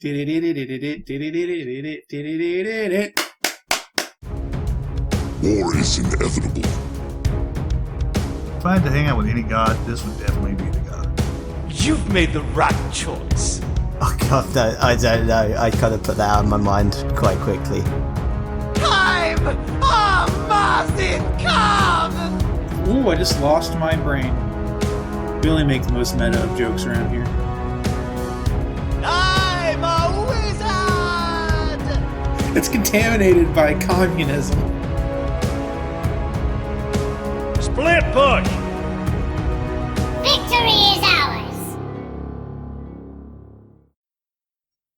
War is inevitable. If I had to hang out with any god, this would definitely be the god. You've made the right choice. Oh god, no, I don't know. I kind of put that out of my mind quite quickly. Time! Oh, Martin, come! Ooh, I just lost my brain. We only make the most meta of jokes around here. I'm a wizard! It's contaminated by communism. Split push! Victory is ours!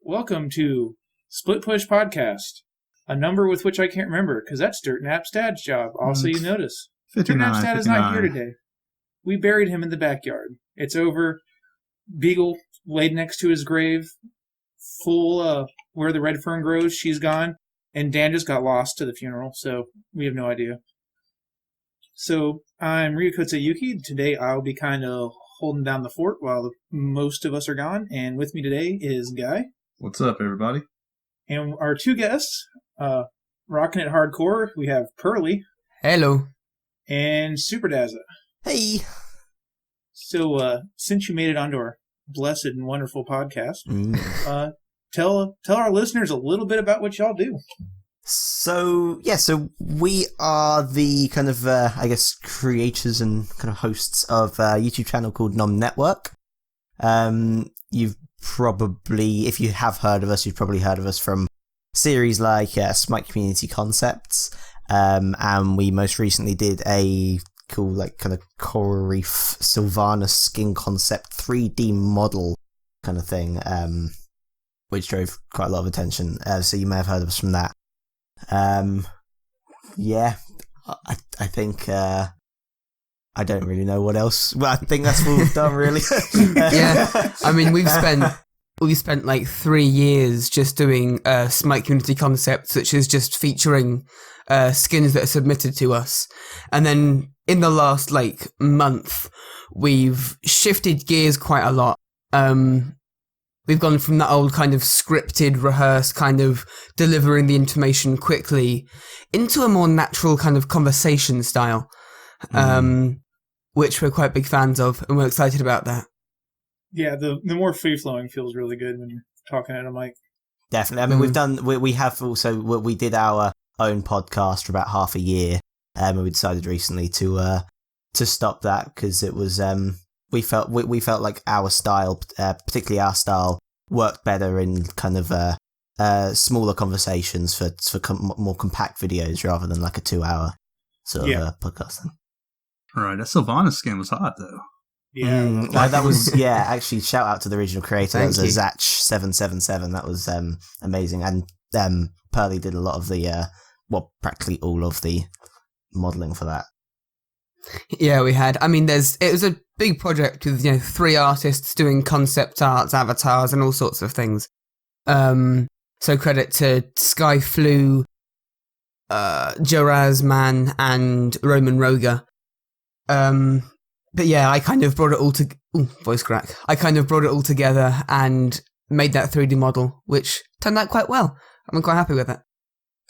Welcome to Split Push Podcast, a number with which I can't remember, because that's Dirt Nap's dad's job. Also, you notice. 59, Dirt Nap's dad is not here today. We buried him in the backyard. It's over. Beagle laid next to his grave, full where the red fern grows. She's gone. And Dan just got lost to the funeral, so we have no idea. So I'm Ryukotsu Yuki. Today I'll be kind of holding down the fort while most of us are gone. And with me today is Guy. What's up, everybody? And our two guests, rocking it hardcore, we have Purley. Hello. And SuperDazza. Hey! So, since you made it onto our blessed and wonderful podcast, tell our listeners a little bit about what y'all do. So we are the kind of, creators and kind of hosts of a YouTube channel called NomNetwork. You've probably, if you have heard of us, you've probably heard of us from series like Smite Community Concepts, and we most recently did a cool, like, kind of coral reef Sylvanas skin concept 3D model kind of thing, which drove quite a lot of attention. So you may have heard of us from that. I think I don't really know what else. Well, I think that's what we've done, really. Yeah, I mean, we've spent like 3 years just doing Smite Community Concepts, which is just featuring skins that are submitted to us. And then in the last like month, we've shifted gears quite a lot. We've gone from that old kind of scripted, rehearsed kind of delivering the information quickly into a more natural kind of conversation style, which we're quite big fans of, and we're excited about that. Yeah, the more free-flowing feels really good when you're talking at a mic. Definitely. I mean, we did our own podcast for about half a year, and we decided recently to stop that because it was we felt like our style, particularly our style, worked better in kind of smaller conversations for more compact videos rather than like a 2-hour sort of podcast thing. Right, that Sylvanas skin was hot though. Yeah, that was actually shout out to the original creator. That was a Zach777. That was amazing, and Purley did a lot of the practically all of the modelling for that. Yeah, we had. I mean, it was a big project with 3 artists doing concept arts, avatars, and all sorts of things. So credit to Skyflu, Joraz Man, and Roman Roga. But yeah, I kind of brought it all voice crack. I kind of brought it all together and made that 3D model, which turned out quite well. I'm quite happy with it.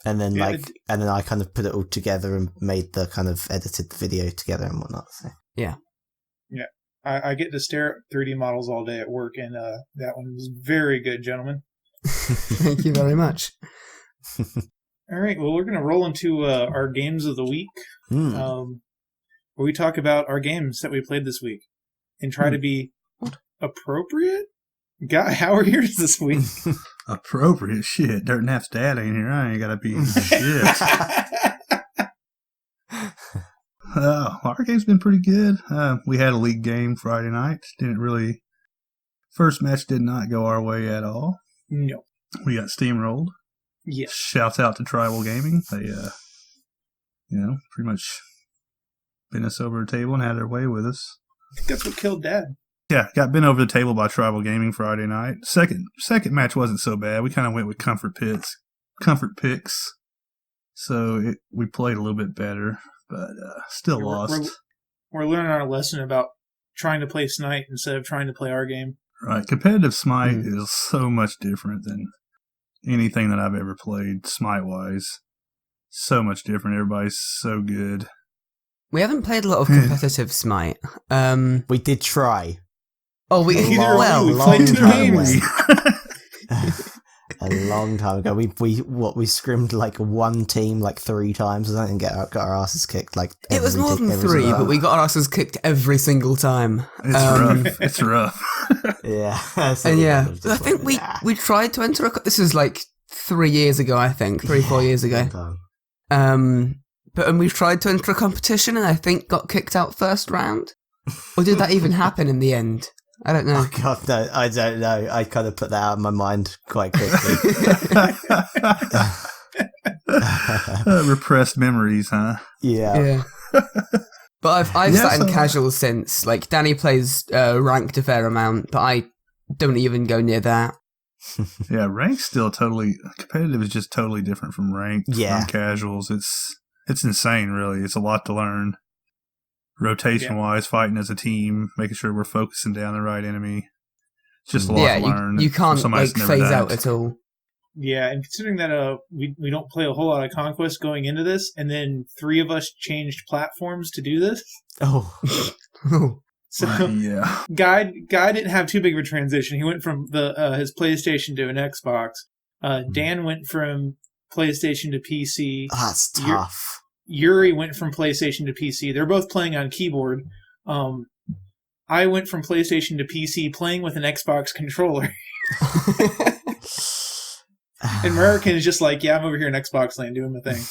And then I kind of put it all together and made the kind of edited the video together and whatnot. So. Yeah. Yeah. I get to stare at 3D models all day at work, and that one was very good, gentlemen. Thank you very much. All right, well, we're going to roll into our games of the week, where we talk about our games that we played this week and try to be appropriate. Guy, how are yours this week? Appropriate shit. Dirt Nap's dad ain't here. I ain't gotta be shit. Our game's been pretty good. We had a league game Friday night. First match did not go our way at all. No. We got steamrolled. Yes. Shouts out to Tribal Gaming. They, pretty much bent us over the table and had their way with us. I think that's what killed Dad. Yeah, got bent over the table by Tribal Gaming Friday night. Second match wasn't so bad. We kind of went with comfort picks. So we played a little bit better, but still lost. We're learning our lesson about trying to play Smite instead of trying to play our game. Right. Competitive Smite is so much different than anything that I've ever played, Smite-wise. So much different. Everybody's so good. We haven't played a lot of competitive Smite. We did try. Oh, we played two games. A long time ago, we scrimmed like one team like 3 times or something, and got our asses kicked like. It was more than 3, but we got our asses kicked every single time. It's rough. It's rough. Yeah, and yeah, I think we tried to enter. This was like 3 years ago, I think 3-4 years ago. But we tried to enter a competition, and I think got kicked out first round. Or did that even happen in the end? I don't know. Oh God, no, I don't know. I kind of put that out of my mind quite quickly. Repressed memories, huh? Yeah. But I've sat in casual since. Like, Danny plays ranked a fair amount, but I don't even go near that. Yeah, rank's still totally... Competitive is just totally different from ranked, from casuals. It's insane, really. It's a lot to learn. Rotation-wise, fighting as a team, making sure we're focusing down the right enemy. It's just a lot to learn. You can't like phase out at all. Yeah, and considering that we don't play a whole lot of Conquest going into this, and then 3 of us changed platforms to do this. Oh. So yeah. Guy didn't have too big of a transition. He went from his PlayStation to an Xbox. Dan went from PlayStation to PC. Oh, that's tough. Yuri went from PlayStation to PC. They're both playing on keyboard. I went from PlayStation to PC playing with an Xbox controller. And American is just like, yeah, I'm over here in Xbox land doing my thing.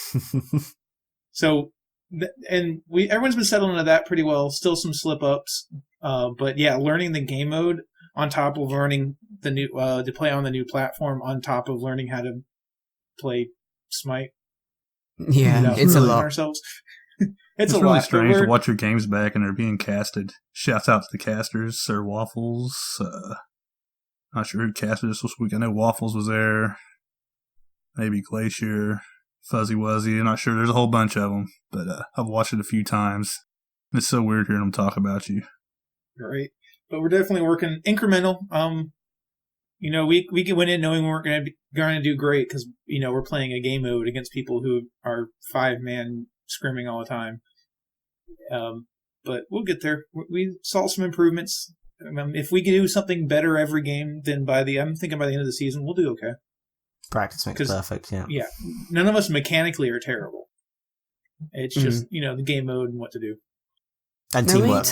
So, everyone's been settling into that pretty well. Still some slip-ups. But yeah, learning the game mode on top of learning the new to play on the new platform on top of learning how to play Smite. Yeah, it's a lot. Ourselves. It's really strange to watch your games back and they're being casted. Shouts out to the casters, Sir Waffles. Not sure who casted this week. I know Waffles was there. Maybe Glacier, Fuzzy Wuzzy. I'm not sure. There's a whole bunch of them, but I've watched it a few times. It's so weird hearing them talk about you. Right, but we're definitely working incremental. We went in knowing we weren't going to do great because we're playing a game mode against people who are 5-man scrimming all the time. But we'll get there. We saw some improvements. If we can do something better every game, then I'm thinking by the end of the season we'll do okay. Practice makes perfect. Yeah. Yeah. None of us mechanically are terrible. It's just the game mode and what to do. And teamwork.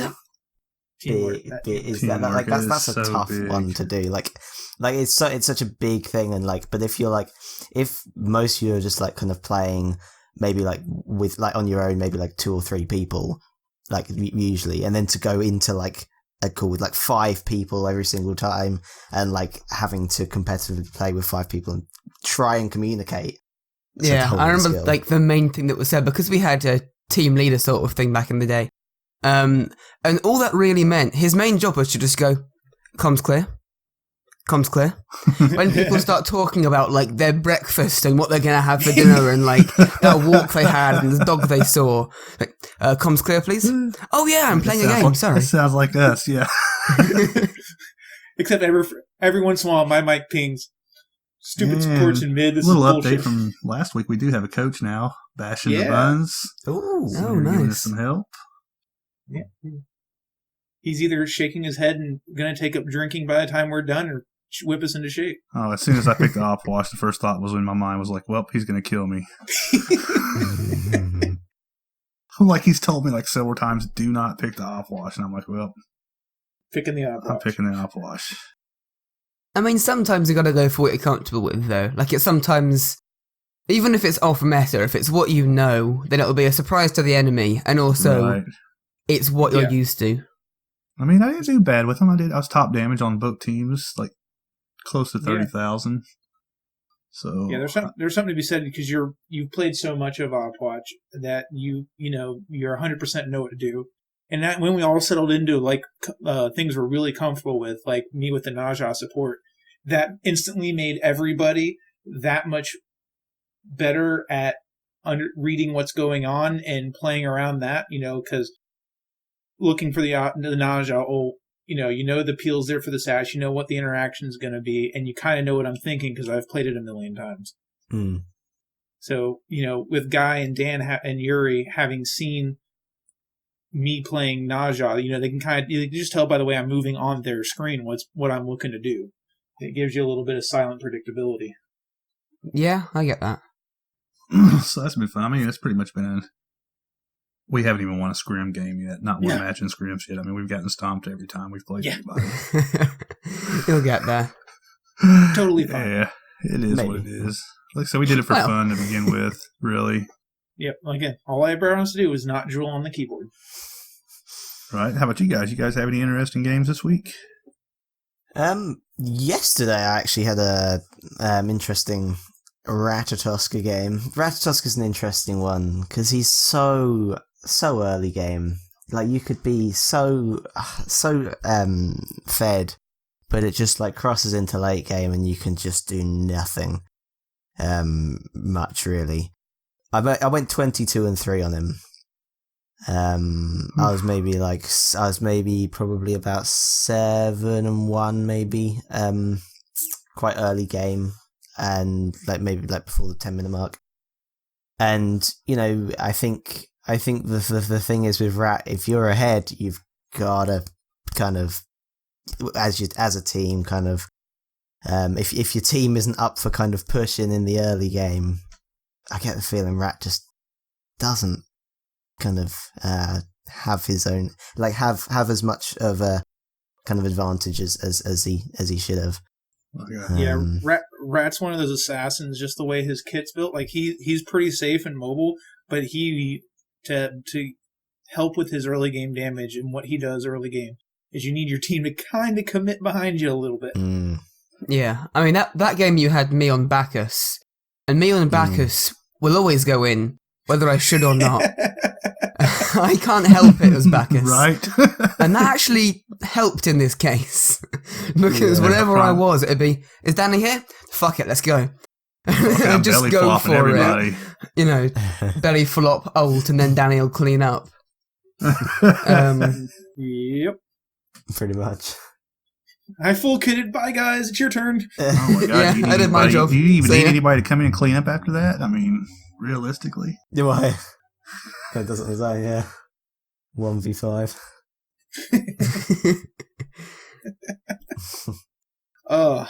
Teamwork. That's a tough one to do. Like it's such a big thing, and but if most of you are just kind of playing maybe with on your own, maybe 2 or 3 people, usually, and then to go into a call with 5 people every single time, and having to competitively play with 5 people and try and communicate. Yeah, I remember the main thing that was said, because we had a team leader sort of thing back in the day. And all that really meant, his main job was to just go, comms clear. When people start talking about their breakfast and what they're going to have for dinner and that walk they had and the dog they saw, comms clear, please. Oh yeah, I'm playing a game. Sorry. It sounds like us, yeah. Except every once in a while, my mic pings. Stupid supports in mid. This little is update bullshit. from last week. We do have a coach now, bashing the Yeah. buns. Ooh, Oh, Giving us nice. some help. Yeah. He's either shaking his head and going to take up drinking by the time we're done, or whip us into shape. Oh, as soon as I picked the op wash, the first thought was in my mind was well, he's going to kill me. He's told me several times, do not pick the op wash, and I'm well, Picking the op. I'm picking the op wash. I mean, sometimes you got to go for what you're comfortable with, though. It's sometimes, even if it's off meta, if it's what you know, then it'll be a surprise to the enemy, and also Right. it's what you're used to. I mean, I didn't do bad with him. I was top damage on both teams, close to 30,000. So Yeah, there's something to be said because you've played so much of Opwatch that you're 100% know what to do. And that when we all settled into things we're really comfortable with, like me with the Naja support, that instantly made everybody that much better at reading what's going on and playing around that. Because looking for the Naja will you know the peel's there for the sash, you know what the interaction is going to be, and you kind of know what I'm thinking because I've played it a million times. Mm. So, with Guy and Dan and Yuri having seen me playing Naja, they can you can just tell by the way I'm moving on their screen what I'm looking to do. It gives you a little bit of silent predictability. Yeah, I get that. So that's been fun. I mean, it's pretty much been we haven't even won a scrim game yet. Not one match in scrims yet. I mean, we've gotten stomped every time we've played anybody. You'll get there. Totally fine. Yeah, it is what it is. Like I said, we did it for fun to begin with, really. Yep. Again, all I ever wanted to do was not drool on the keyboard. Right. How about you guys? You guys have any interesting games this week? Yesterday I actually had a interesting Ratatoska game. Ratatoska's an interesting one because he's so early game. Like you could be so fed, but it just like crosses into late game and you can just do nothing. Much really. I went 22-3 on him. I was maybe probably about 7-1 maybe. Quite early game and maybe before the 10-minute mark. And I think the thing is with Rat, if you're ahead, you've gotta kind of as a team kind of. If your team isn't up for kind of pushing in the early game, I get the feeling Rat just doesn't kind of have his own have as much of a kind of advantage as he should have. Yeah, Rat's one of those assassins. Just the way his kit's built, like he's pretty safe and mobile, but to help with his early game damage and what he does early game is you need your team to kind of commit behind you a little bit. Yeah, I mean, that game you had me on Bacchus, and me on Bacchus will always go in, whether I should or not. I can't help it as Bacchus. Right. And that actually helped in this case. Because whenever I was, it'd be, is Danny here? Fuck it, let's go. Just go for everybody. It. Belly flop, ult, and then Danny will clean up. Yep. Pretty much. I full kitted. Bye, guys. It's your turn. Oh my god! Yeah, I did my job. Do you even need anybody to come in and clean up after that? I mean, realistically. Do I? That doesn't say, yeah. 1v5. I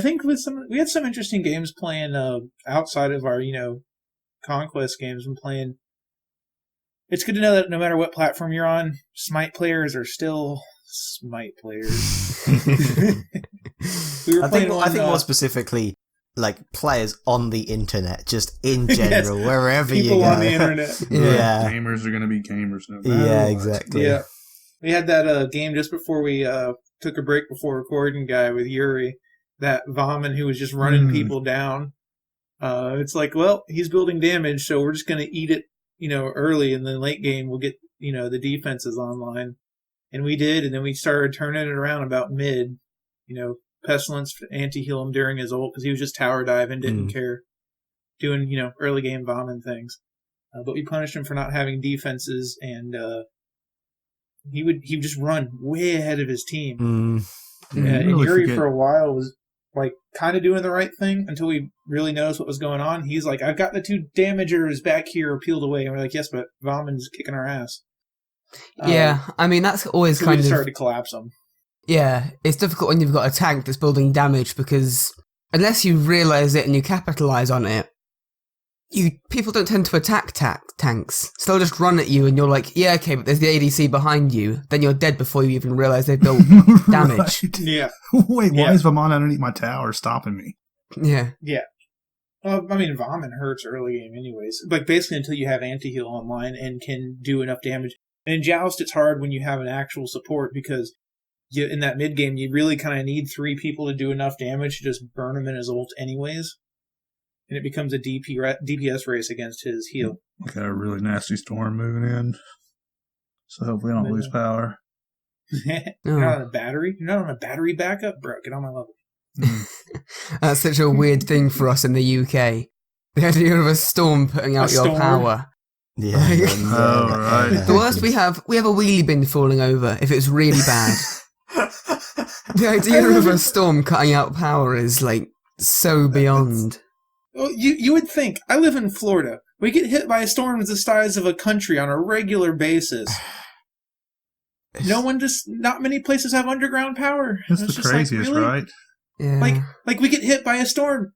think we had some interesting games playing outside of our conquest games and playing. It's good to know that no matter what platform you're on, Smite players are still Smite players. I think more specifically, like players on the internet, just in general, yes, wherever you go. People on the internet. Yeah. Gamers are going to be gamers no matter what. Yeah, exactly. Yeah. We had that game just before we took a break before recording, Guy, with Yuri, that Vahman who was just running people down. It's like, well, he's building damage, so we're just going to eat it, early, and then late game we'll get, the defenses online. And we did, and then we started turning it around about mid. Pestilence anti-heal him during his ult because he was just tower diving, didn't care, doing, early game bombing things. But we punished him for not having defenses, and he would just run way ahead of his team. And Yuri for a while was like kind of doing the right thing until we really noticed what was going on. He's like, I've got the two damagers back here peeled away. And we're like, yes, but Vahman's kicking our ass. Yeah, I mean, that's always so kind of... we started to collapse them. Yeah, it's difficult when you've got a tank that's building damage because unless you realise it and you capitalise on it, people don't tend to attack tanks. So they'll just run at you and you're like, yeah, okay, but there's the ADC behind you. Then you're dead before you even realise they've built damage. Right. Yeah. Wait, why is Vahman underneath my tower stopping me? Yeah. Yeah. Well, I mean, Vahman hurts early game anyways. Like, basically until you have anti-heal online and can do enough damage. And in Joust, it's hard when you have an actual support because in that mid game, you really kind of need 3 people to do enough damage to just burn him in his ult anyways. And it becomes a DPS race against his heal. Got a really nasty storm moving in. So hopefully I don't lose power. You're not on a battery? You're not on a battery backup? Bro, get on my level. That's such a weird thing for us in the UK. The idea of a storm putting out your power. Yeah. Oh, right. The worst we have a wheelie bin falling over if it's really bad. The idea of a storm cutting out power is like so beyond. Well, you would think. I live in Florida. We get hit by storms the size of a country on a regular basis. Not many places have underground power. That's It's the just craziest, really? right? Yeah. Like we get hit by a storm.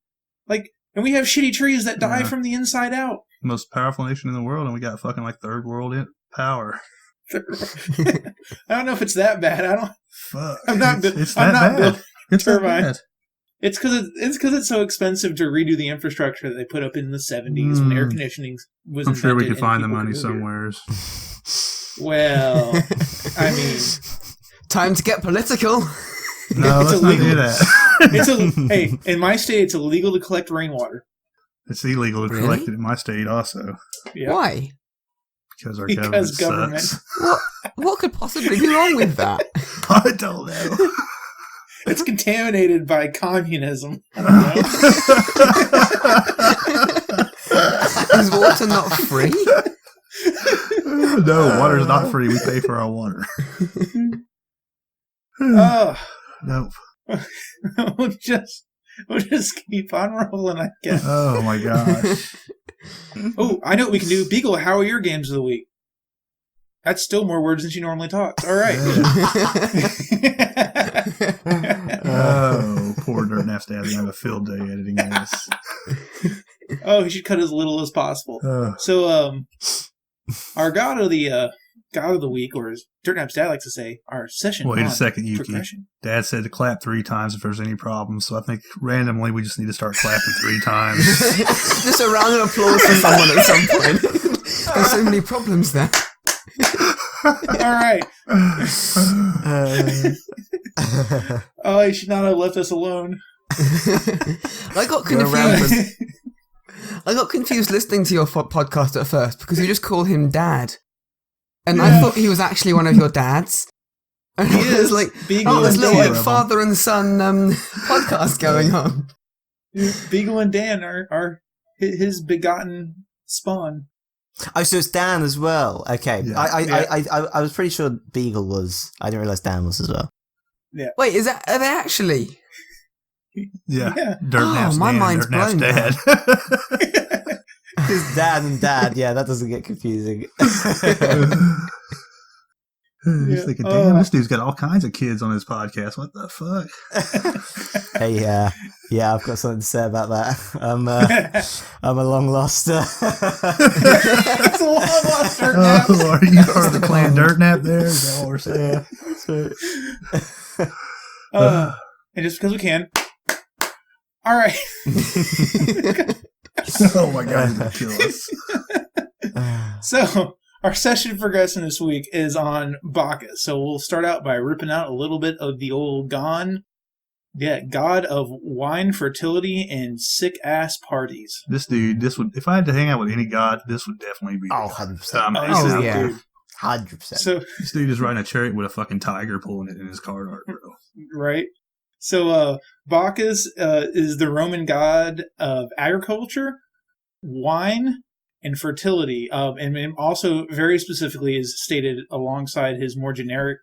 And we have shitty trees that die from the inside out. Most powerful nation in the world, and we got fucking like third world power. I don't know if it's that bad. Fuck. I'm not. It's I'm that not bad. built It's that turbine. bad. It's because it's so expensive to redo the infrastructure that they put up in the 70s when air conditioning was. I'm sure we invented could find the and people money could move here. somewheres. Well, I mean, Time to get political. No, It's let's not illegal. do that. hey, in my state, it's illegal to collect rainwater. It's illegal to Really? collect it in my state also. Yeah. Why? Because our Because government sucks. What could possibly be wrong with that? I don't know. It's contaminated by communism. Is water not free? No, water's not free. We pay for our water. Nope. We'll just keep on rolling, I guess. Oh my gosh. Oh, I know what we can do. Beagle, how are your games of the week? That's still more words than she normally talks. All right. Oh, poor Dirt Naps Dad. He's gonna have a field day editing this. Oh, he should cut as little as possible. Oh. So, our god of the week, or as Dirt Nap's dad likes to say, our session. Wait a on second, Yuki. progression. Dad said to clap 3 times if there's any problems, so I think randomly we just need to start clapping 3 times. Just a round of applause for someone at some point. There's so many problems there. All right. Oh, he should not have left us alone. I got confused. I got confused listening to your podcast at first because you just call him Dad, and I thought he was actually one of your dads. And He I was is. like, Beagle "Oh, there's and a little Dan. like father and son podcast going on." Beagle and Dan are his begotten spawn. Oh, so it's Dan as well. Okay, Yeah. I was pretty sure Beagle was. I didn't realize Dan was as well. Wait, are they actually? Yeah. Yeah. Dirt Oh, Naps my Dan, mind's Dirt Naps blown Dad. It's Dan and Dad. Yeah, that doesn't get confusing. He's thinking, damn, this dude's got all kinds of kids on his podcast. What the fuck? Hey, yeah, I've got something to say about that. I'm a long lost. It's a long lost Dirt Nap. Oh, are you part of the clan Dirt Nap there? Is that what we're saying? And just because we can. All right. Oh my god, he's gonna kill us. So, our session progression this week is on Bacchus. So, we'll start out by ripping out a little bit of the old god of wine, fertility, and sick-ass parties. This dude, if I had to hang out with any god, this would definitely be. Oh, 100%. Oh, yeah. 100%. So, This dude is riding a chariot with a fucking tiger pulling it in his card art, bro. right? So, Bacchus is the Roman god of agriculture, wine, and fertility. And also, very specifically, is stated alongside his more generic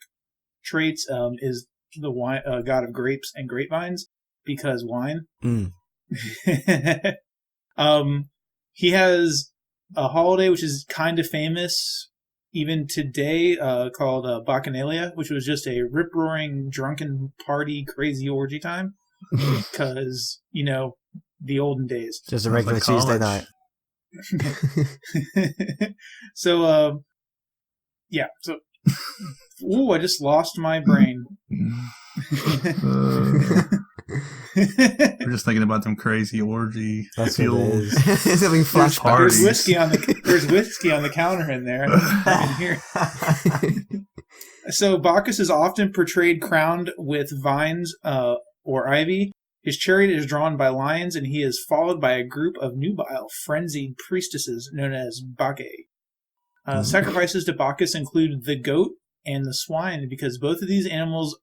traits, is the wine, god of grapes and grapevines, because wine. Mm. He has a holiday which is kind of famous even today, called Bacchanalia, which was just a rip-roaring, drunken party, crazy orgy time. Because, the olden days. Just a regular Sounds like Tuesday college. night. So, yeah. So, ooh, I just lost my brain. We're just thinking about them crazy orgy That's what it fueled is. It's having flashbacks. Parties. There's whiskey on the counter in there. I can hear. So Bacchus is often portrayed crowned with vines or ivy. His chariot is drawn by lions, and he is followed by a group of nubile, frenzied priestesses known as Bacchae. Sacrifices to Bacchus include the goat and the swine, because both of these animals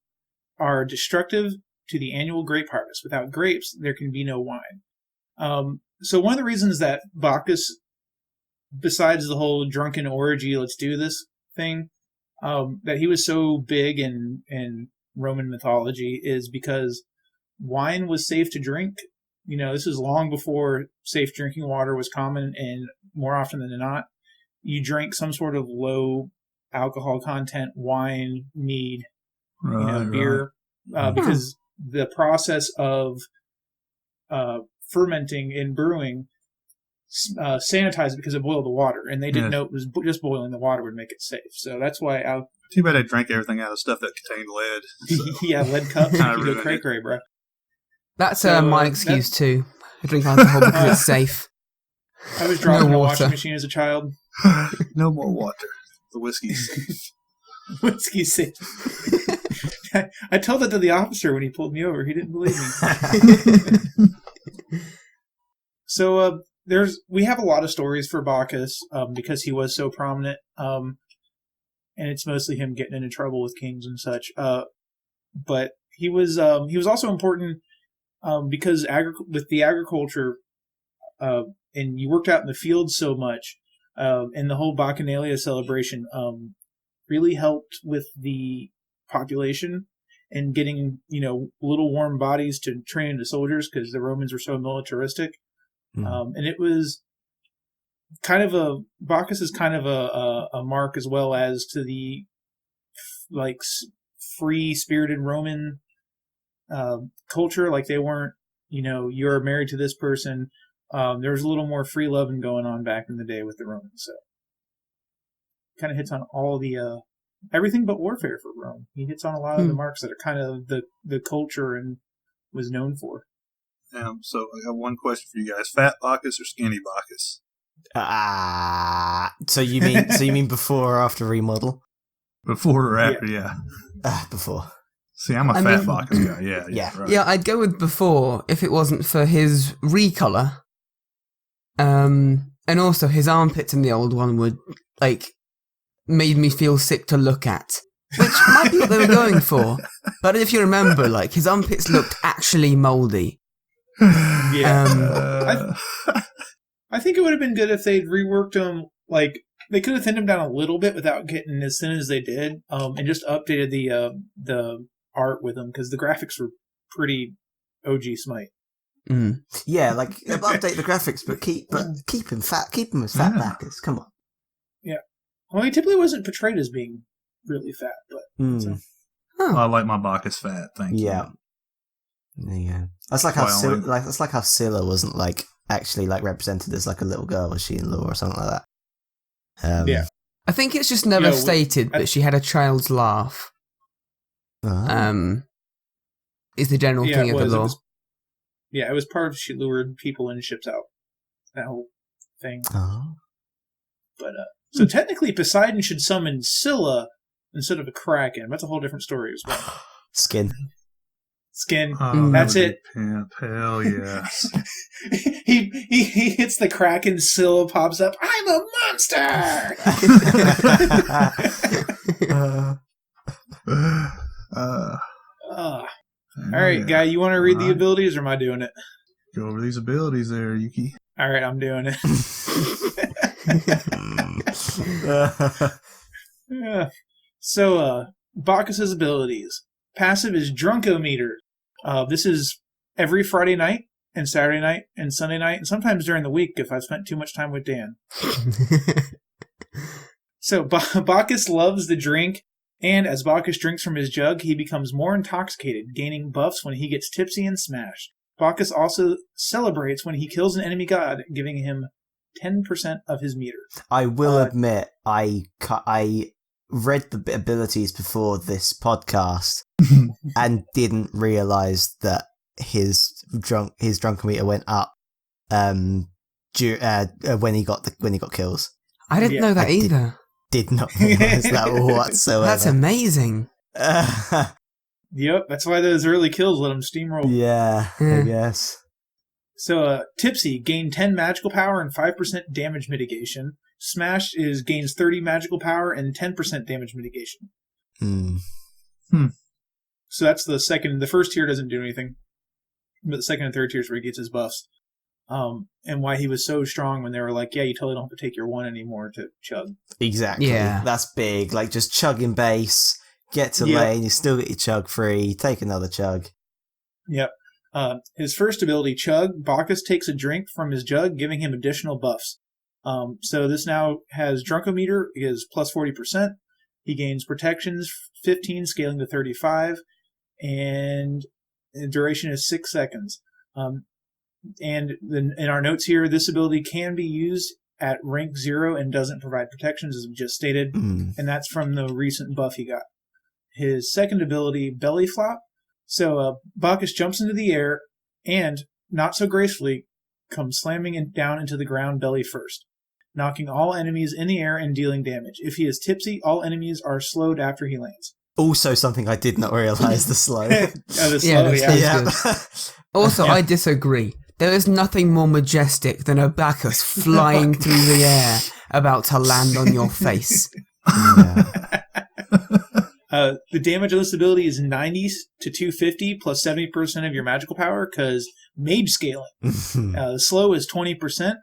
are destructive to the annual grape harvest. Without grapes, there can be no wine. So one of the reasons that Bacchus besides the whole drunken orgy, let's do this thing, that he was so big in Roman mythology is because wine was safe to drink. This is long before safe drinking water was common, and more often than not, you drank some sort of low alcohol content wine, mead, beer, because the process of fermenting and brewing sanitized it because it boiled the water, and they didn't know it was just boiling the water would make it safe. So that's why. Too bad I drank everything out of stuff that contained lead. So. Yeah, lead cups. You go cray, bro. That's my excuse too. I drink alcohol because it's safe. I was driving a washing machine as a child. No more water. The whiskey's safe. Whiskey's safe. I told that to the officer when he pulled me over. He didn't believe me. So we have a lot of stories for Bacchus because he was so prominent, and it's mostly him getting into trouble with kings and such. But he was also important because with the agriculture, and you worked out in the fields so much, and the whole Bacchanalia celebration really helped with the population and getting little warm bodies to train into soldiers because the Romans were so militaristic. And it was kind of Bacchus is kind of a mark as well as to the free-spirited Roman culture. Like they weren't, you're married to this person. There was a little more free loving going on back in the day with the Romans. So kind of hits on all the everything but warfare for Rome. He hits on a lot of the marks that are kind of the culture and was known for. So I have one question for you guys: fat Bacchus or skinny Bacchus? So you mean before or after remodel? Before or after? Yeah. Before. See, I'm a fat Bacchus guy. Yeah. Right. Yeah, I'd go with before if it wasn't for his recolor. And also his armpits in the old one would made me feel sick to look at. Which might be what they were going for. But if you remember, his armpits looked actually mouldy. Yeah. I think it would have been good if they'd reworked him. They could have thinned him down a little bit without getting as thin as they did, and just updated the art with him because the graphics were pretty OG Smite. Yeah, update the graphics, but keep him fat. Keep him as fat Bacchus. Come on. Yeah. Well, he typically wasn't portrayed as being really fat, but so. I like my Bacchus fat. Thank you. Yeah. There you go. That's like how Scylla wasn't actually represented as a little girl, was she in lore or something like that? Yeah. I think it's just never stated that she had a child's laugh. Is the general thing of the lore. It was part of she lured people in ships out. That whole thing. But so technically Poseidon should summon Scylla instead of a kraken. That's a whole different story as well. Skin. That's it. Pimp. Hell yes. he hits the kraken. Scylla pops up. I'm a monster. All right, Guy. You want to read the abilities, or am I doing it? Go over these abilities, there, Yuki. All right, I'm doing it. Yeah. So, Bacchus's abilities. Passive is Drunkometer. This is every Friday night and Saturday night and Sunday night, and sometimes during the week if I've spent too much time with Dan. So Bacchus loves the drink, and as Bacchus drinks from his jug, he becomes more intoxicated, gaining buffs when he gets tipsy and smashed. Bacchus also celebrates when he kills an enemy god, giving him 10% of his meter. I will admit, I read the abilities before this podcast and didn't realize that his drunken meter went up when he got kills. I didn't know that either. Did not realize that whatsoever. That's amazing. Yep, that's why those early kills let him steamroll. Yeah, I guess. So, Tipsy, gain 10 magical power and 5% damage mitigation. Smash gains 30 magical power and 10% damage mitigation. So that's the second. The first tier doesn't do anything. But the second and third tier is where he gets his buffs. and why he was so strong when they were like, yeah, you totally don't have to take your 1 anymore to chug. Exactly. Yeah. That's big. Like, just chugging base, get to Yep. lane, you still get your chug free, take another chug. Yep. His first ability, Chug, Bacchus takes a drink from his jug, giving him additional buffs. So this now has Drunkometer is plus 40%. He gains protections 15, scaling to 35, and the duration is 6 seconds. And then in our notes here, this ability can be used at rank 0 and doesn't provide protections, as we just stated, and that's from the recent buff he got. His second ability, Belly Flop. So Bacchus jumps into the air and, not so gracefully, comes slamming down into the ground belly first, knocking all enemies in the air and dealing damage. If he is tipsy, all enemies are slowed after he lands. Also something I did not realise, the slow. The slow, the yeah. slow's Also, I disagree. There is nothing more majestic than a Bacchus flying through the air about to land on your face. The damage of this ability is 90 to 250 plus 70% of your magical power, because mage scaling. The slow is 20%.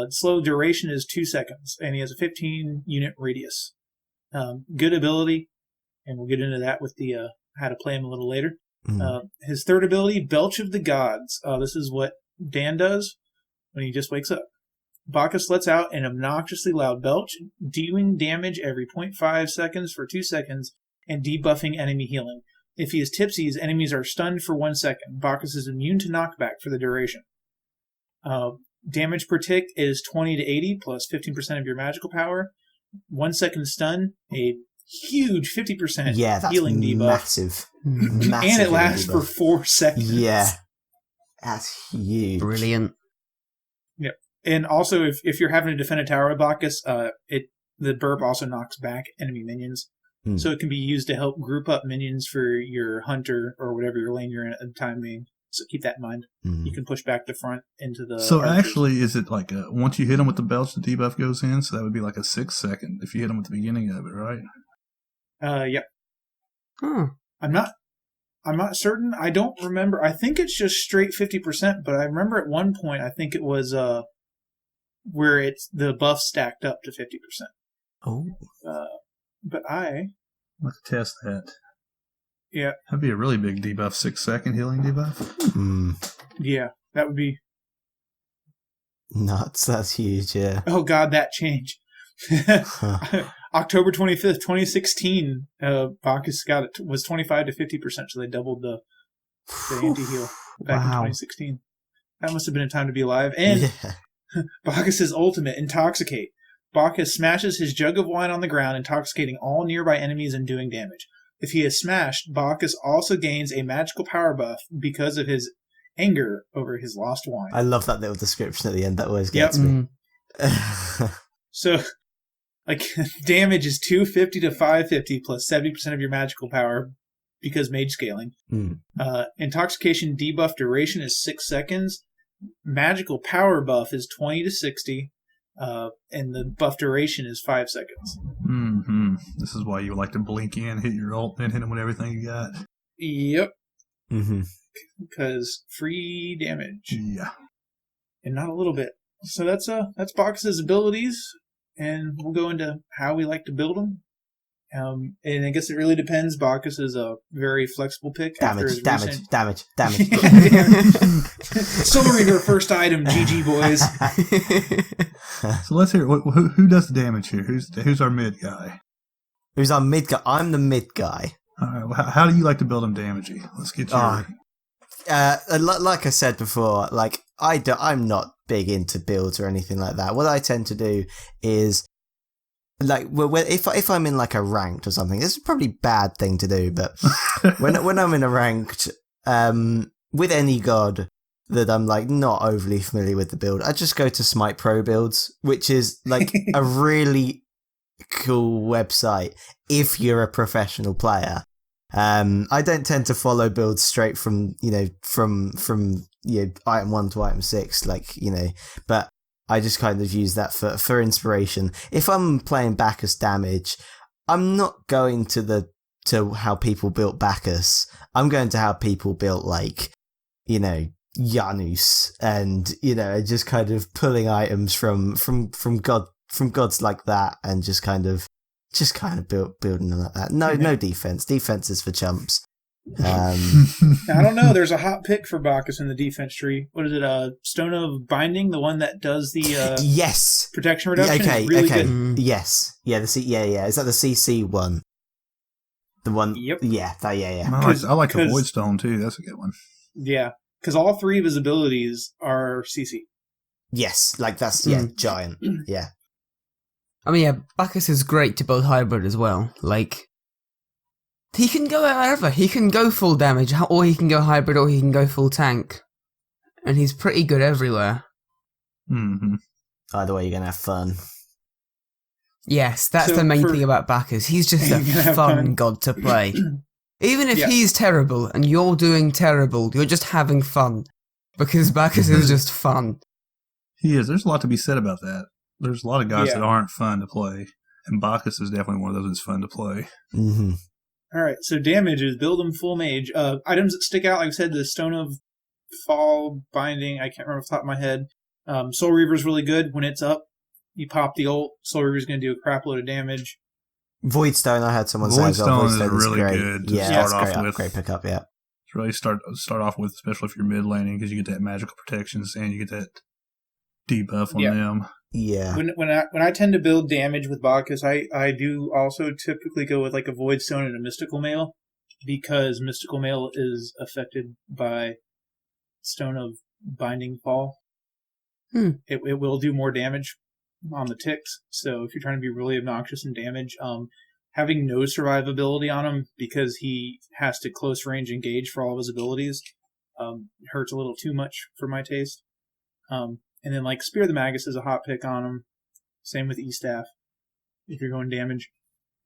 Slow duration is 2 seconds, and he has a 15 unit radius. Good ability, and we'll get into that with the how to play him a little later. His third ability, Belch of the Gods. This is what Dan does when he just wakes up. Bacchus lets out an obnoxiously loud belch, dealing damage every 0.5 seconds for 2 seconds, and debuffing enemy healing. If he is tipsy, his enemies are stunned for 1 second. Bacchus is immune to knockback for the duration. Damage per tick is 20 to 80 plus 15% of your magical power. 1 second stun, a huge 50% healing debuff. Massive. And it lasts for 4 seconds. Yeah. That's huge. Brilliant. Yep. And also, if you're having to defend a tower with Bacchus, the burp also knocks back enemy minions. So it can be used to help group up minions for your hunter or whatever your lane you're in at the time being. So keep that in mind. You can push back the front into the... So archers. actually, is it like once you hit them with the belch, the debuff goes in? So that would be like a 6 second if you hit them at the beginning of it, right? Yep. Huh. I'm not certain. I don't remember. I think it's just straight 50%, but I remember at one point, I think it was where it's the buff stacked up to 50%. Oh. But Let's test that. Yeah. That'd be a really big debuff, 6 second healing debuff. Yeah, that would be... Nuts, that's huge, yeah. Oh god, that change. October 25th, 2016, Bacchus was 25 to 50%, so they doubled the anti-heal back in 2016. That must have been a time to be alive. And Bacchus's ultimate, Intoxicate. Bacchus smashes his jug of wine on the ground, intoxicating all nearby enemies and doing damage. If he is smashed, Bacchus also gains a magical power buff because of his anger over his lost wine. I love that little description at the end. That always gets me. So, damage is 250 to 550 plus 70% of your magical power because mage scaling. Intoxication debuff duration is 6 seconds. Magical power buff is 20 to 60. And the buff duration is 5 seconds. This is why you like to blink in, hit your ult, then hit him with everything you got. Yep. Because free damage. Yeah. And not a little bit. So that's Bacchus's abilities, and we'll go into how we like to build them. And I guess it really depends. Bacchus is a very flexible pick. Damage. Soul Reaver first item, GG boys. So let's hear who does the damage here. Who's our mid guy? Who's our mid guy? I'm the mid guy. All right. Well, how do you like to build him damagey? Let's get you. Like I said before, I'm not big into builds or anything like that. What I tend to do is, if I'm in a ranked or something, this is probably a bad thing to do, but when I'm in a ranked, with any god that I'm not overly familiar with the build, I just go to Smite Pro builds, which is a really cool website if you're a professional player. I don't tend to follow builds straight from item 1 to item 6, but I just kind of use that for inspiration. If I'm playing Bacchus damage, I'm not going to how people built Bacchus. I'm going to how people built Janus, and just kind of pulling items from gods like that, and just kind of building them like that. No defense. Defense is for chumps. I don't know. There's a hot pick for Bacchus in the defense tree. What is it? Stone of Binding, the one that does the yes protection reduction. Okay, is really okay. good. Yes, yeah. Is that the CC one? The one. Yep. Yeah. Yeah. I like the Void Stone too. That's a good one. Yeah, because all three of his abilities are CC. Yes, like that's giant. Yeah. I mean, yeah, Bacchus is great to build hybrid as well. Like, he can go wherever. He can go full damage, or he can go hybrid, or he can go full tank. And he's pretty good everywhere. Mm-hmm. Either way, you're going to have fun. Yes, that's the main thing about Bacchus. He's just a fun god to play. Even if he's terrible, and you're doing terrible, you're just having fun. Because Bacchus is just fun. He is. There's a lot to be said about that. There's a lot of guys that aren't fun to play, and Bacchus is definitely one of those that's fun to play. Mm-hmm. All right, so damage is build him full mage. Items that stick out, like I said, the Stone of Fall Binding, I can't remember off the top of my head. Soul Reaver's really good. When it's up, you pop the ult. Soul Reaver's going to do a crap load of damage. Void Stone, I heard someone say as well. Void Stone is really great. good to start off with. Great pickup, yeah. It's really start off with, especially if you're mid laning, because you get that magical protections and you get that debuff on them. Yeah. When I tend to build damage with Bacchus, I do also typically go with like a Void Stone and a Mystical Mail, because Mystical Mail is affected by Stone of Binding Fall. It will do more damage on the ticks, so if you're trying to be really obnoxious in damage, having no survivability on him because he has to close range engage for all of his abilities hurts a little too much for my taste. And then, like, Spear the Magus is a hot pick on him. Same with E-Staff, if you're going damage.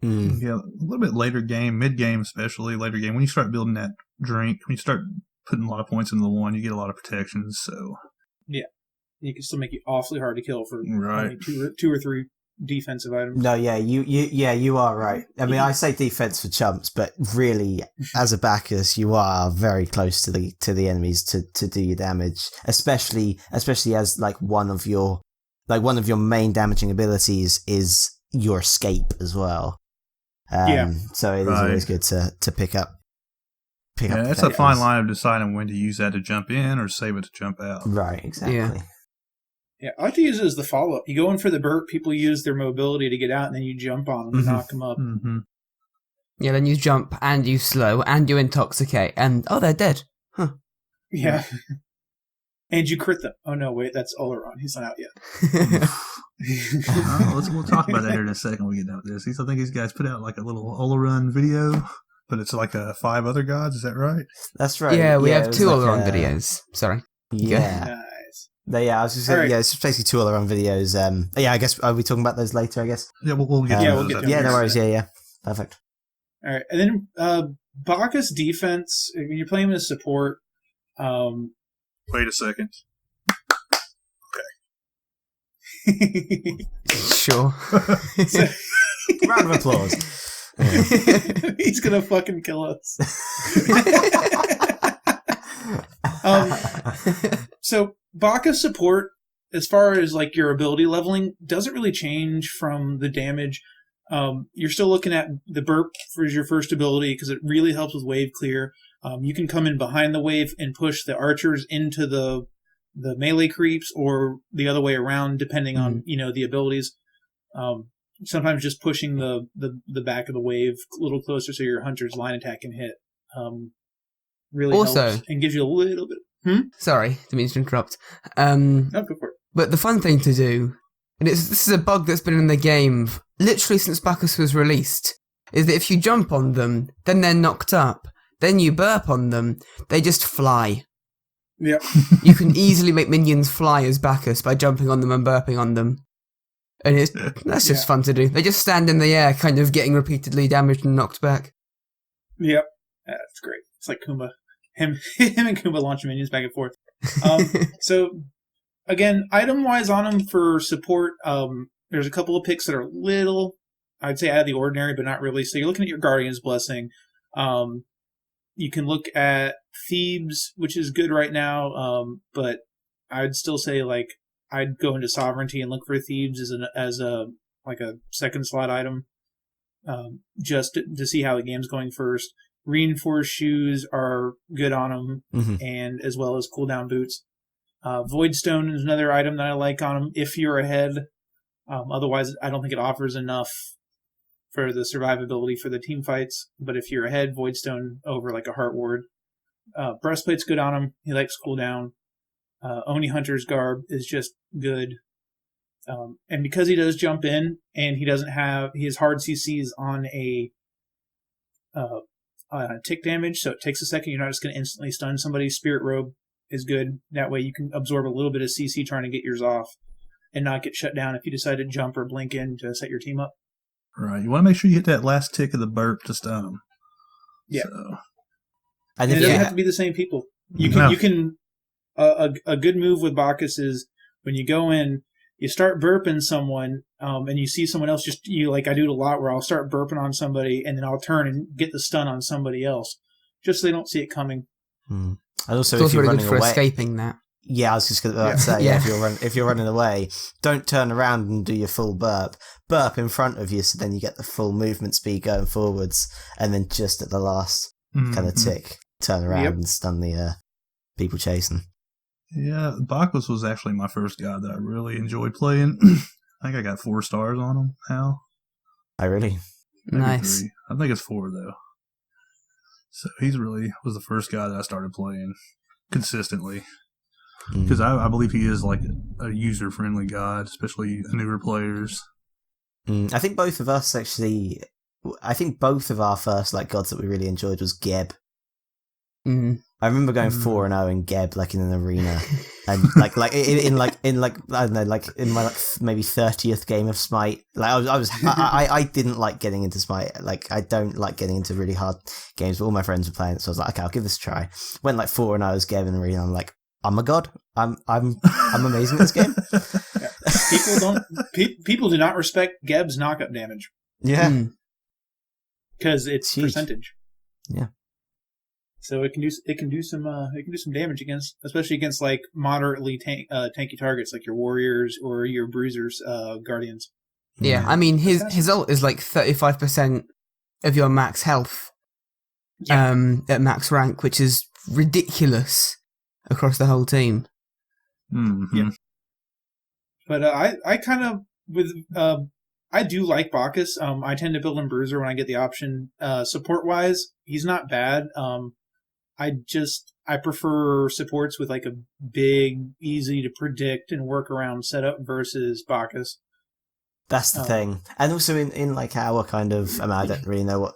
Yeah, a little bit later game, mid-game especially, later game, when you start building that drink, when you start putting a lot of points into the one, you get a lot of protections, so... Yeah. You can still make it awfully hard to kill for only two or three defensive items. No, you are right. I mean, I say defense for chumps, but really, as a Bacchus, you are very close to the enemies to do your damage, especially as one of your main damaging abilities is your escape as well. So it is always good to pick up. Yeah, it's a fine line of deciding when to use that to jump in or save it to jump out. Right, exactly. Yeah, I like to use it as the follow-up. You go in for the burp, people use their mobility to get out, and then you jump on them and knock them up. Mm-hmm. Yeah, then you jump, and you slow, and you intoxicate, and they're dead. Huh. Yeah. And you crit them. Oh, no, wait, that's Oleron. He's not out yet. We'll talk about that here in a second when we get done with this. I think these guys put out like a little Oleron video, but it's like 5 other gods, is that right? That's right. Yeah, we have 2 Oleron videos. Sorry. Yeah. Nice. I was just saying, it's basically 2 Oleron videos. I guess, are we talking about those later, I guess? Yeah, we'll get to those. We'll get to Yeah, no worries. Yeah. Perfect. All right. And then Bacchus defense, when you're playing with support... Wait a second. Okay. Sure. Round of applause. He's going to fucking kill us. So Bacchus support, as far as like your ability leveling, doesn't really change from the damage. You're still looking at the burp for your first ability because it really helps with wave clear. You can come in behind the wave and push the archers into the melee creeps, or the other way around, depending on the abilities. Sometimes just pushing the back of the wave a little closer so your hunter's line attack can hit. Really also helps and gives you a little bit. Sorry, didn't mean to interrupt. No, go for it. But the fun thing to do, and this is a bug that's been in the game literally since Bacchus was released, is that if you jump on them, then they're knocked up. Then you burp on them, they just fly. Yeah. You can easily make minions fly as Bacchus by jumping on them and burping on them. And that's just fun to do. They just stand in the air, kind of getting repeatedly damaged and knocked back. Yep. That's great. It's like Kumba. Him and Kumba launch minions back and forth. So, again, item-wise on him for support, there's a couple of picks that are a little, I'd say, out of the ordinary, but not really. So you're looking at your Guardian's Blessing. You can look at Thebes, which is good right now, but I'd still say like I'd go into Sovereignty and look for Thebes as a like a second slot item, just to see how the game's going first. Reinforced shoes are good on them, and as well as cooldown boots. Voidstone is another item that I like on them if you're ahead. Otherwise, I don't think it offers enough for the survivability for the team fights. But if you're ahead, Voidstone over like a Heart Ward. Breastplate's good on him. He likes cooldown. Oni Hunter's garb is just good. And because he does jump in and he has hard CCs on a tick damage, so it takes a second. You're not just going to instantly stun somebody. Spirit Robe is good. That way you can absorb a little bit of CC trying to get yours off and not get shut down if you decide to jump or blink in to set your team up. Right. You want to make sure you hit that last tick of the burp to stun them. Yeah. So. And it doesn't have to be the same people. You can. A good move with Bacchus is when you go in, you start burping someone, and you see someone else. I do it a lot where I'll start burping on somebody, and then I'll turn and get the stun on somebody else, just so they don't see it coming. And also, It's if you're really running good for away, escaping that. Yeah, I was just going to say, if you're running away, don't turn around and do your full burp. Burp in front of you, so then you get the full movement speed going forwards, and then just at the last kind of tick, turn around and stun the people chasing. Yeah, Bacchus was actually my first guy that I really enjoyed playing. I think I got 4 stars on him now. Oh, really? Maybe Nice. 3. I think it's 4, though. So he's really was the first guy that I started playing consistently. Because I believe he is like a user-friendly guide, especially newer players. I think both of us actually... I think both of our first gods that we really enjoyed was Geb. I remember going 4-0 in Geb, like in an arena, and in I don't know, like in my maybe 30th game of Smite. Like I didn't like getting into Smite. Like I don't like getting into really hard games, but all my friends were playing it, so I was like, okay, I'll give this a try. Went 4-0 as Geb in arena. I'm like, I'm a god. I'm amazing at this game. People do not respect Geb's knockup damage. Yeah, because it's huge. Percentage. Yeah. So it can do some damage especially against moderately tanky targets like your warriors or your bruisers, guardians. Yeah, I mean his ult is 35% of your max health, at max rank, which is ridiculous across the whole team. Yeah. But I kind of I do like Bacchus. I tend to build in Bruiser when I get the option. Support wise, he's not bad. I prefer supports with a big, easy to predict and work around setup versus Bacchus. That's the thing. And also in our kind of, I don't really know what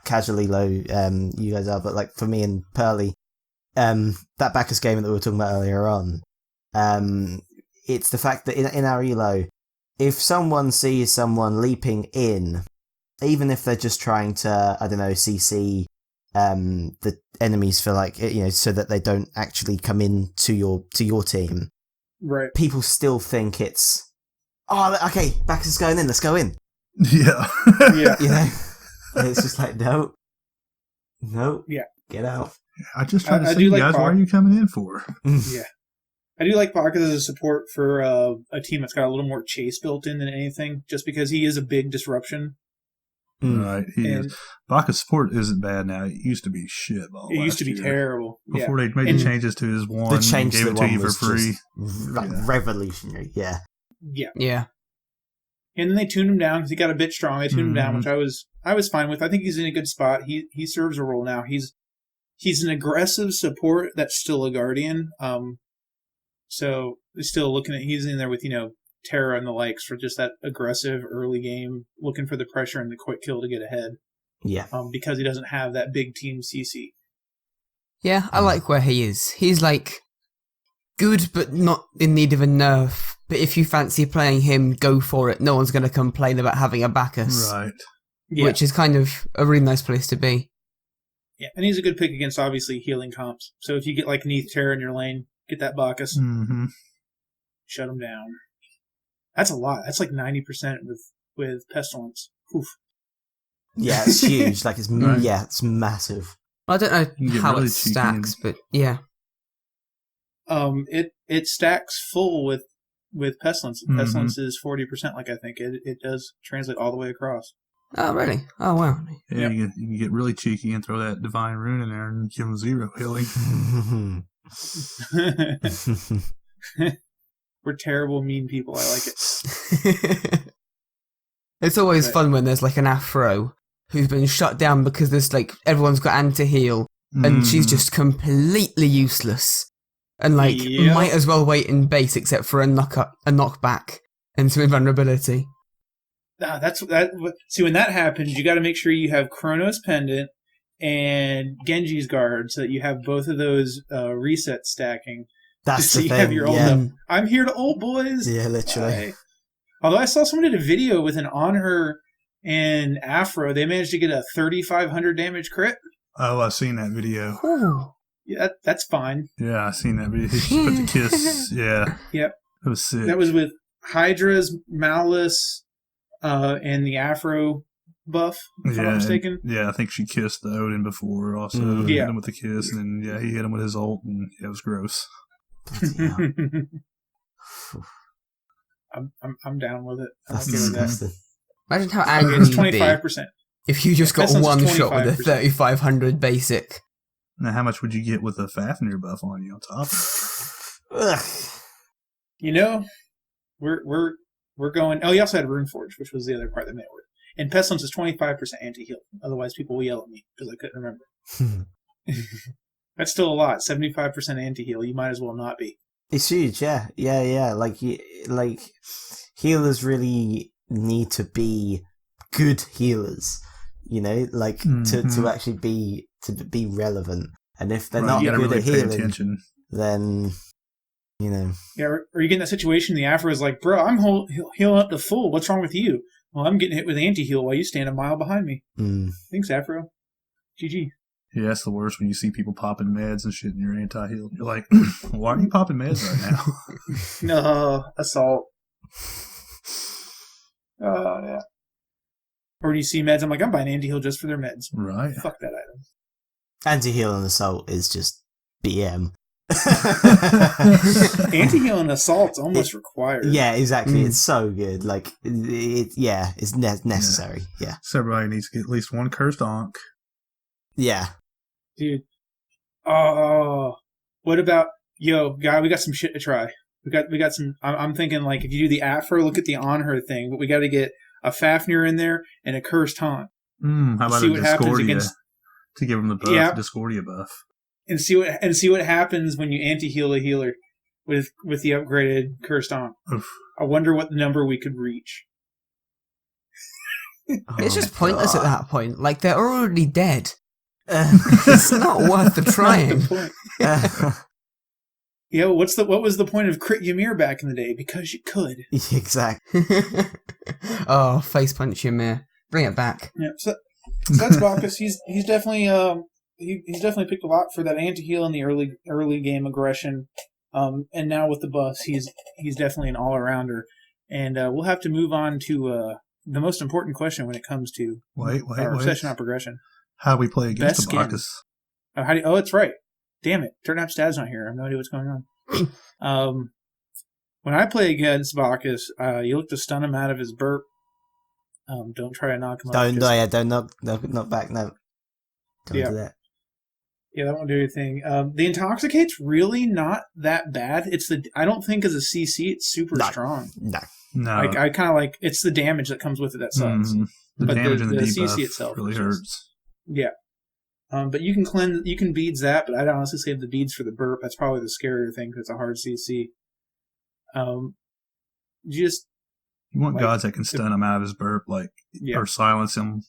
casually low you guys are, but for me and Purley, that Bacchus game that we were talking about earlier on, it's the fact that in our elo, if someone sees someone leaping in, even if they're just trying to, I don't know, CC the enemies for so that they don't actually come in to your team. Right. People still think it's, okay, Bacchus is going in, let's go in. Yeah. Yeah. And it's just no, yeah, get out. I just try to say, guys, why are you coming in for? Yeah. I do like Bacchus as a support for a team that's got a little more chase built in than anything, just because he is a big disruption. Right, he is. Bacchus support isn't bad now. It used to be shit. It used to be terrible. Before they made the changes to his one, and gave it to you for free. Revolutionary, yeah. Yeah. Yeah. And then they tuned him down because he got a bit strong. They tuned him down, which I was fine with. I think he's in a good spot. He serves a role now. He's an aggressive support that's still a guardian. So they're still looking at, he's in there with Terra and the likes for just that aggressive early game, looking for the pressure and the quick kill to get ahead. Yeah. Because he doesn't have that big team CC. Yeah, I like where he is. He's good, but not in need of a nerf. But if you fancy playing him, go for it. No one's going to complain about having a Bacchus. Right. Yeah. Which is kind of a really nice place to be. Yeah, and he's a good pick against, obviously, healing comps. So if you get Neath Terra in your lane, get that Bacchus. Mm-hmm. Shut him down. That's a lot. That's 90% with Pestilence. Oof. Yeah, it's huge. It's massive. I don't know You can get how really it cheeky stacks, but yeah. It stacks full with pestilence. Mhm. Pestilence is 40%. Like I think it does translate all the way across. Oh, really? Oh, wow. Yeah, Yep. you can get really cheeky and throw that divine rune in there and give him 0 healing. We're terrible, mean people. I like it. It's always Right. fun when there's like an Afro who's been shut down because there's like everyone's got anti-heal and she's just completely useless and like Yep. might as well wait in base except for a knockback and some invulnerability. That's that. See, when that happens, you got to make sure you have Chronos Pendant and Genji's Guard, so that you have both of those reset stacking. That's So the you thing. have your old yeah. I'm here to ult, boys. Yeah, literally. Bye. Although I saw someone did a video with an on her and Afro, they managed to get a 3,500 damage crit. Oh, I've seen that video. Ooh. Yeah, that's fine. Yeah, I've seen that video. She put the kiss. Yeah. Yep. It was sick. That was with Hydra's Malice and the Afro buff, if I'm not mistaken. Yeah, I think she kissed the Odin before also. Mm. Hit Yeah. him with the kiss, and then, he hit him with his ult, and it was gross. Bloody hell. I'm down with it. I'm That's okay with that. disgusting. Imagine how Okay, angry it's you'd be 25%. if you just got Pestilence one is shot with a 25%. 3,500 basic. Now, how much would you get with a Fafnir buff on you on top? Ugh. You know, we're going. Oh, you also had Runeforge, which was the other part that made it work. And Pestilence is 25% anti-heal. Otherwise, people will yell at me because I couldn't remember. That's still a lot. 75% anti-heal. You might as well not be. It's huge, yeah. Like healers really need to be good healers, you know, like to actually be relevant. And if they're not you gotta good really at pay healing, attention. then you know. Yeah, or you get in that situation, the Afro is like, bro, I'm healing up to full. What's wrong with you? Well, I'm getting hit with anti-heal while you stand a mile behind me. Thanks, Afro. GG. Yeah, that's the worst when you see people popping meds and shit and you're anti-heal. You're like, why are you popping meds right now? No, assault. Oh, yeah. Or when you see meds, I'm like, I'm buying anti-heal just for their meds. Right. Fuck that item. Anti-heal and assault is just BM. Anti-heal and assault's almost required. Yeah, exactly. It's so good. Like, it's necessary. Yeah. So everybody needs to get at least one cursed onk. Yeah. Dude. Oh, what about, Guy, we got some shit to try. We got some, I'm thinking, like, if you do the Afro, look at the on her thing, but we got to get a Fafnir in there and a cursed haunt. How about See a what happens Discordia against- to give them the buff, Yeah. Discordia buff? And see what happens when you anti-heal a healer with the upgraded cursed haunt. Oof. I wonder what number we could reach. It's just Oh, pointless at God. that point. Like, they're already dead. It's not worth the trying. Not the point. What was the point of Crit Ymir back in the day? Because you could. Exactly. Oh, face punch Ymir. Bring it back. Yeah, so that's Bacchus. He's definitely he's definitely picked a lot for that anti-heal in the early game aggression. And now with the buffs, he's definitely an all-arounder. And we'll have to move on to the most important question when it comes to Wait. our session on progression. How do we play against Best the Bacchus? Oh, it's right. Damn it. Turnap Stad's not here. I have no idea what's going on. When I play against Bacchus, you look to stun him out of his burp. Don't try to knock him up. Don't knock back. No. Don't do that. Yeah, that won't do anything. The Intoxicate's really not that bad. I don't think as a CC it's super strong. No. No. I kind of like, it's the damage that comes with it that sucks. The But damage the and the CC debuff itself really is just- hurts. Yeah. But you can beads that, but I'd honestly save the beads for the burp. That's probably the scarier thing because it's a hard CC. You want gods that can stun him out of his burp, or silence him.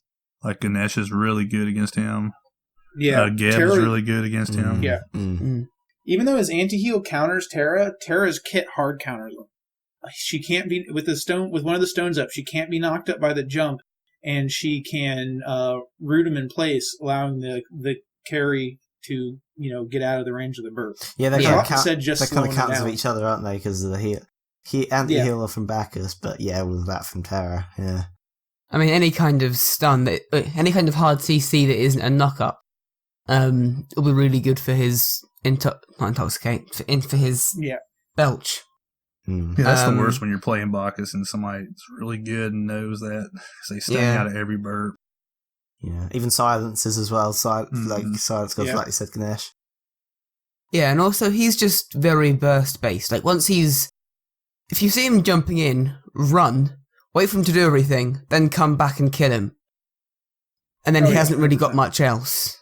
Like Ganesh is really good against him. Yeah. Geb is really good against him. Yeah. Even though his anti-heal counters Terra's kit hard counters him. She can't be with one of the stones up. She can't be knocked up by the jump, and she can root him in place, allowing the carry to get out of the range of the burp. Yeah, they Yeah. kind slowing of it cancel down. each other, aren't they? Because of the anti-healer from Bacchus, but with that from Terra. Yeah. I mean, any kind of stun, any kind of hard CC that isn't a knock-up It'll be really good for his not intoxicate for his Yeah. belch. Yeah, that's the Um, worst when you're playing Bacchus and somebody's really good and knows that, because they sting Yeah. out of every burp. Yeah, even silences as well. Like silence goes, Yeah. like you said, Ganesh. Yeah, and also he's just very burst based. Like if you see him jumping in, run, wait for him to do everything, then come back and kill him. And then Oh, he yeah, hasn't really got 100%. much else.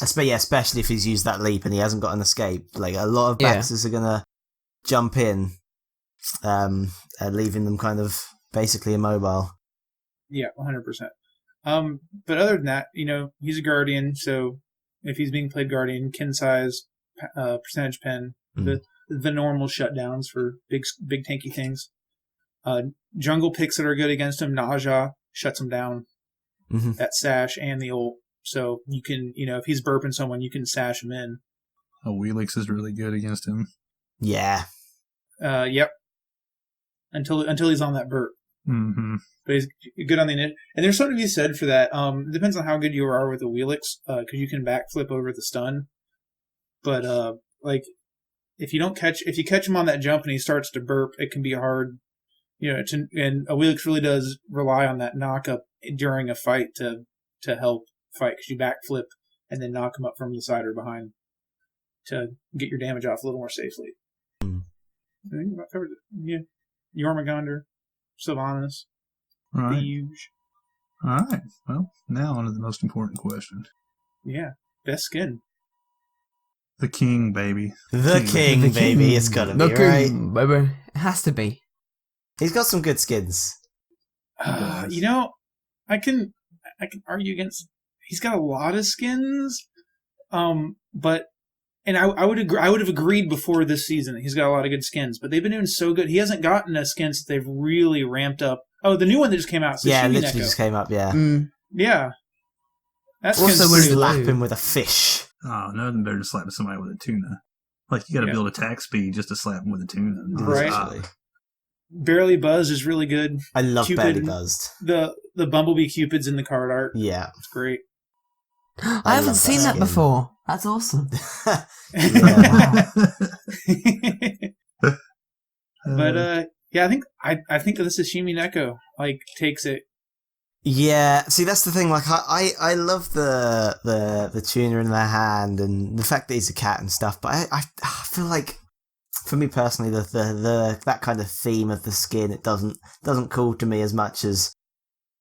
Especially if he's used that leap and he hasn't got an escape. Like a lot of Yeah. Bacchuses are gonna jump in, leaving them kind of basically immobile. Yeah, 100%. But other than that, he's a guardian, so if he's being played guardian, kin size, percentage pen, the normal shutdowns for big tanky things. Jungle picks that are good against him, Naja shuts him down. Mm-hmm. That sash and the ult. So you can, if he's burping someone, you can sash him in. Wheelix is really good against him. Yeah. Yep. Until he's on that burp. Mm-hmm. But he's good on the init. And there's something to be said for that. It depends on how good you are with the Wheelix, because you can backflip over the stun. But if you catch him on that jump and he starts to burp, it can be hard. And a Wheelix really does rely on that knock up during a fight to help fight, because you backflip and then knock him up from the side or behind to get your damage off a little more safely. I think about covered it. Yeah, Jormungandr, Sylvanas, Right. Huge. All right. Well, now on to the most important question. Yeah, best skin. The king, baby. The king, baby. It's gotta be, right? Baby. It has to be. He's got some good skins. I can argue against. He's got a lot of skins, but I would agree. I would have agreed before this season. He's got a lot of good skins, but they've been doing so good. He hasn't gotten a skin that they've really ramped up. Oh, the new one that just came out. Yeah, Sashimi literally Neko. just came up, yeah. Yeah, that's Also, pretty slap low. him with a fish. Oh, nothing better than slapping somebody with a tuna. Like, you got to Yeah. build attack speed just to slap him with a tuna. Right. Ah, Barely Buzz is really good. I love Cupid. Barely Buzzed. The Bumblebee Cupids in the card art. Yeah. It's great. I haven't love seen that that skin. before. That's awesome. Yeah. But yeah, I think that the Sashimi Neko takes it. Yeah, see, that's the thing. Like, I love the tuna in their hand and the fact that he's a cat and stuff. But I feel like, for me personally, the that kind of theme of the skin, it doesn't call to me as much as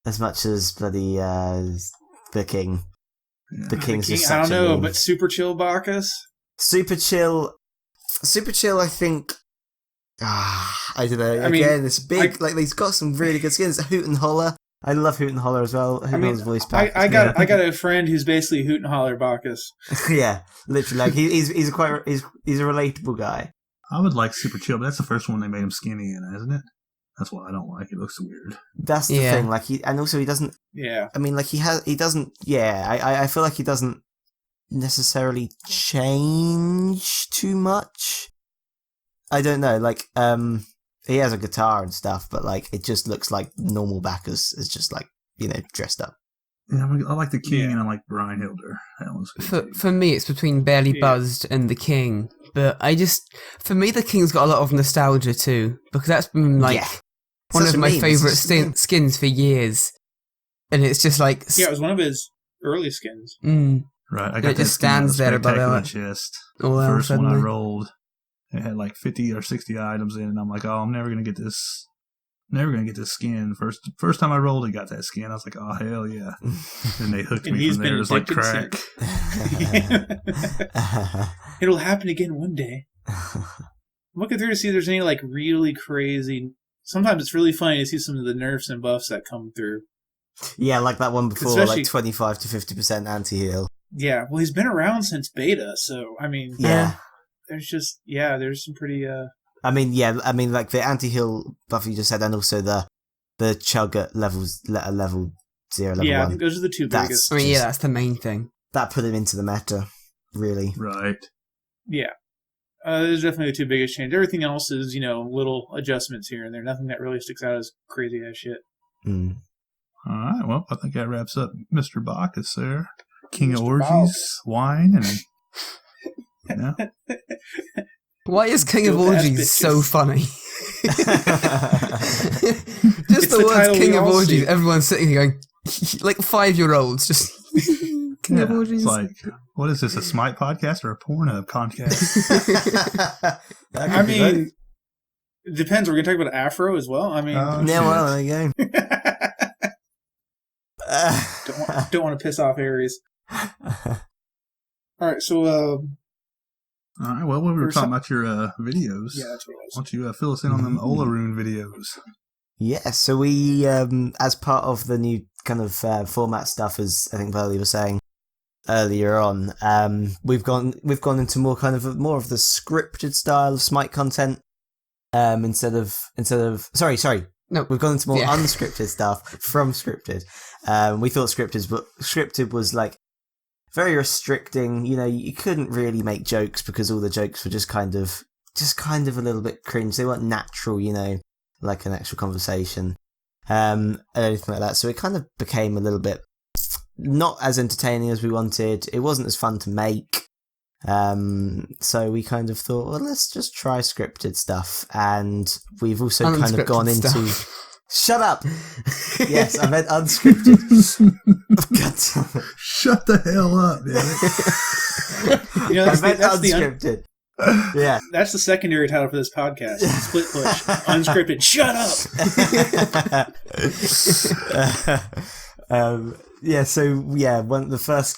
bloody the king. The king's just I such don't know, a but Super Chill Bacchus. super chill. I think. I don't know. I mean, Again, it's big. Like, he's got some really good skins. Hoot and Holler. I love Hoot and Holler as well. Hoot and Holler's voice back. I got a friend who's basically Hoot and Holler Bacchus. Yeah, literally. Like, he's a relatable guy. I would like Super Chill, but that's the first one they made him skinny in, isn't it? That's why I don't like it. It looks weird. That's the Yeah. thing. Like, he doesn't. Yeah. I mean, like, he doesn't. Yeah, I feel like he doesn't necessarily change too much. I don't know. Like, he has a guitar and stuff, but like, it just looks like normal Bacchus is just like, dressed up. Yeah, I like the king Yeah. and I like Brian Hilder. That one's good. For me, it's between Barely Yeah. Buzzed and the King. But for me, the King's got a lot of nostalgia too, because that's been one Such of a my meme. It's favourite just a meme. skins for years. And it's just like, Yeah, it was one of his early skins. Right, I it got that just skin on the stands there above spectacular it. chest. Oh, The well, first one I suddenly. rolled, it had like 50 or 60 items in, and I'm like, oh, I'm never gonna get this. Never gonna get this skin. First time I rolled it, got that skin. I was like, oh hell yeah! And they hooked And me he's from there. been It was like addicted crack. It'll happen again one day. I'm looking through to see if there's any really crazy. Sometimes it's really funny to see some of the nerfs and buffs that come through. Yeah, like that one before, Especially- like 25 to 50% anti-heal. Yeah, well, he's been around since beta, so I mean, Yeah. there's some pretty. I mean, like the anti-heal buff you just said, and also the chug at level 0, level Yeah, I 1. think those are the two That's- biggest. I mean, yeah, just- that's the main thing. That put him into the meta, really. Right. Yeah. Those are definitely the two biggest changes. Everything else is, little adjustments here and there. Nothing that really sticks out as crazy as shit. Mm. All right. Well, I think that wraps up Mr. Bacchus there. King of Mr. Orgies wine and Why is King of Dope ass Orgies so bitches. funny? Just It's the the words title King we of all Orgies, see. everyone's sitting here going, like 5-year-olds, just King of Orgies. It's like, what is this, a Smite podcast or a Pornhub podcast? I mean, it depends. We're going to talk about Afro as well. I mean, Oh, Yeah, shit. well, there you go. don't want to piss off Aries. All right, so All right, well, we were There's talking some- about your videos. yeah, that's what it Why was. don't you fill us in on them Olaroon videos? Yeah, so we, as part of the new kind of format stuff, as I think Burley was saying earlier on, we've gone into more of the scripted style of Smite content, instead of sorry. No. We've gone into more Yeah. unscripted stuff from scripted. We thought scripted was like very restricting. You know, you couldn't really make jokes because all the jokes were just kind of a little bit cringe. They weren't natural, you know, like an actual conversation, and anything like that. So it kind of became a little bit not as entertaining as we wanted. It wasn't as fun to make. So we kind of thought, well, let's just try scripted stuff. And we've also kind of Unscripted gone into... stuff. Shut up! Yes, I meant unscripted. God damn it. Shut the hell up, man. You know, I meant that's unscripted. Yeah. That's the secondary title for this podcast. Split Push. Unscripted. Shut up! Yeah, so yeah, one of the first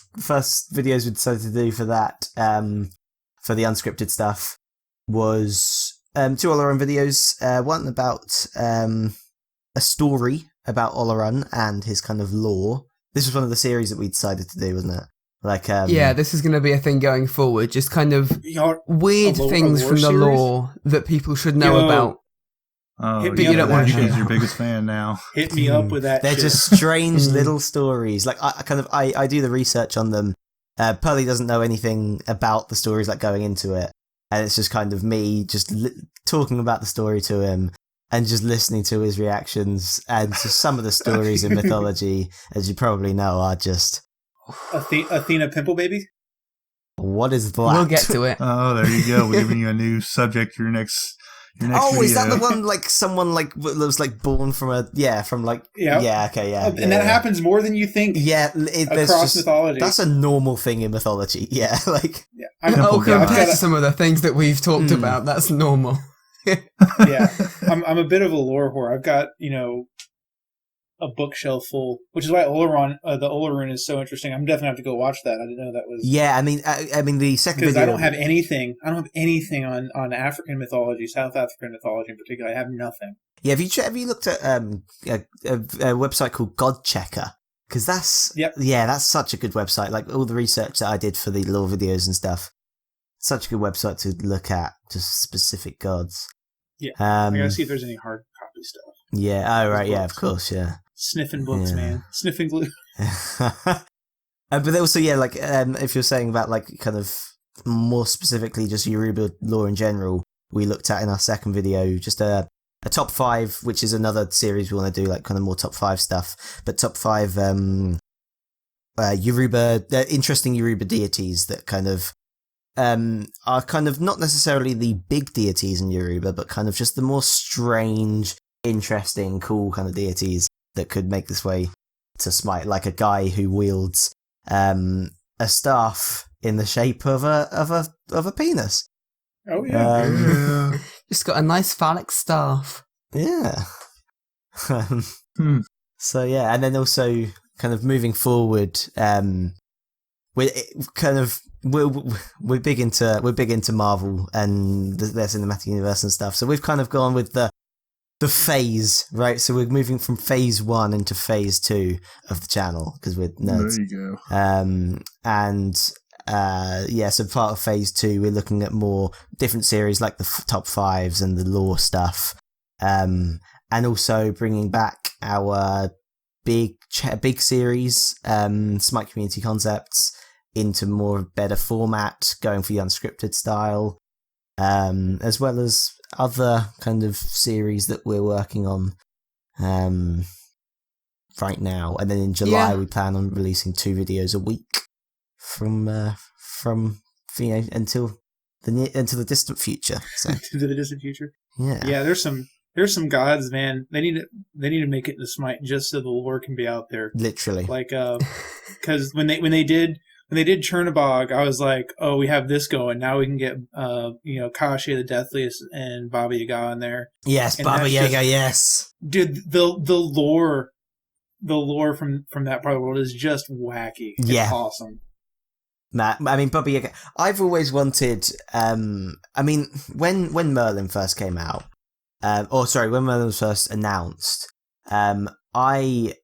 videos we decided to do for that, for the unscripted stuff, was two Olaron videos. One about a story about Olaron and his kind of lore. This was one of the series that we decided to do, wasn't it? Like, Yeah, this is going to be a thing going forward. Just kind of Y'all, weird a things lore from the series? lore that people should know Yo. about. Oh, Hit me up with that he's shit. your biggest fan now. hit me up with that they're shit. just strange little stories. Like I do the research on them. Purley doesn't know anything about the stories, like going into it, and it's just kind of me just talking about the story to him and just listening to his reactions. And just some of the stories in mythology, as you probably know, are just Athena Pimple Baby? what is that? We'll get to it. Oh, there you go. We're giving you a new subject for your next Oh, video. is that the one like someone like was like born from a Yeah. yeah, okay, yeah, And that happens more than you think there's across just, mythology. that's a normal thing in mythology. Yeah, like Yeah. Pimple guy. Compared to some of the things that we've talked about, that's normal. Yeah. I'm a bit of a lore whore. I've got, a bookshelf full, which is why the Olaroon is so interesting. I'm definitely have to go watch that. I didn't know that was... yeah. I mean the second Because video. I don't have anything on African mythology, South African mythology in particular. I have nothing. Yeah, have you looked at a website called God Checker? Because that's that's such a good website. Like all the research that I did for the lore videos and stuff, such a good website to look at, just specific gods. Yeah, I gotta see if there's any hard copy stuff. Yeah. Oh right. Yeah. Of Books. course. Yeah. Sniffing books, Yeah. man. Sniffing glue. But also, yeah, like if you're saying about like kind of more specifically just Yoruba lore in general, we looked at in our second video just a top 5, which is another series we want to do, like kind of more top 5 stuff, but top 5 Yoruba interesting Yoruba deities that kind of are kind of not necessarily the big deities in Yoruba, but kind of just the more strange, interesting, cool kind of deities that could make this way to Smite, like a guy who wields a staff in the shape of a penis. Oh, yeah. Yeah. Just got a nice phallic staff. Yeah. Hmm. So yeah, and then also kind of moving forward, we're big into Marvel and their cinematic universe and stuff. So we've kind of gone with the phase, right? So we're moving from phase 1 into phase 2 of the channel because we're nerds. There you go. So part of phase 2 we're looking at more different series like the top 5s and the lore stuff, and also bringing back our big series, Smite Community Concepts, into more better format, going for the unscripted style, as well as other kind of series that we're working on right now. And then in July we plan on releasing 2 videos a week. until the distant future. So To the distant future. yeah, There's some gods, man. They need to make it into Smite just so the lore can be out there. literally. Like, because when they did Chernobog, I was like, oh, we have this going. Now we can get Kashi the Deathliest and Baba Yaga in there. Yes, And Baba that's Yaga. just- Yes, Dude, the lore from that part of the world is just wacky. It's Yeah. awesome. Matt. I mean, Baba Yaga. I've always wanted. I mean, when Merlin first came out, when Merlin was first announced, I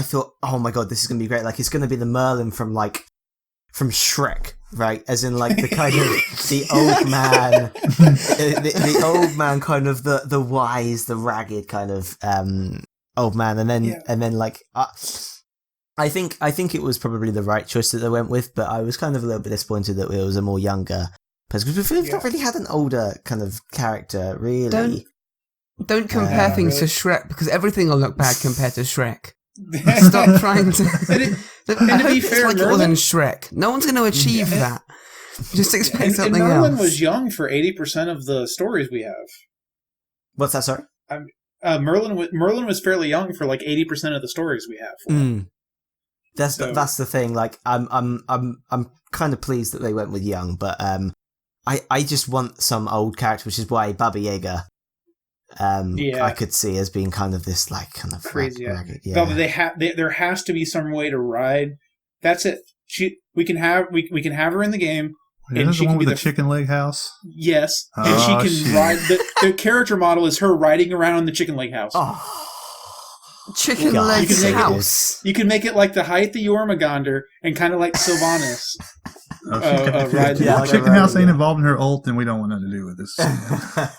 thought, oh my god, this is gonna be great. Like, it's gonna be the Merlin from Shrek, right? As in, like, the kind of the old man, the old man, kind of the wise, the ragged kind of old man, and then like. I think it was probably the right choice that they went with, but I was kind of a little bit disappointed that it was a more younger person, because we've not really had an older kind of character, really. Don't compare things really. to Shrek, because everything will look bad compared to Shrek. Stop trying to. I hope it's fair, like it was in Shrek. No one's going to achieve that. Just expect and something Merlin else. was young for 80% of the stories we have. What's that, sorry? Merlin was fairly young for like 80% of the stories we have. That's the thing. Like, I'm kind of pleased that they went with young, but I just want some old character, which is why Baba Yaga, I could see as being kind of this, like, kind of Crazy. ragged, But there has to be some way to ride. That's it. We can have her in the game. Is this the one with the chicken leg house? Yes, and Oh, she can shit. ride. The character model is her riding around the chicken leg house. Oh, Chicken God, Legs you can make it- House. You can make it like the height of Jormungandr and kind of like Sylvanas. Ride the Yeah, If like chicken a house ain't rabbit. involved in her ult, then we don't want nothing to do with this.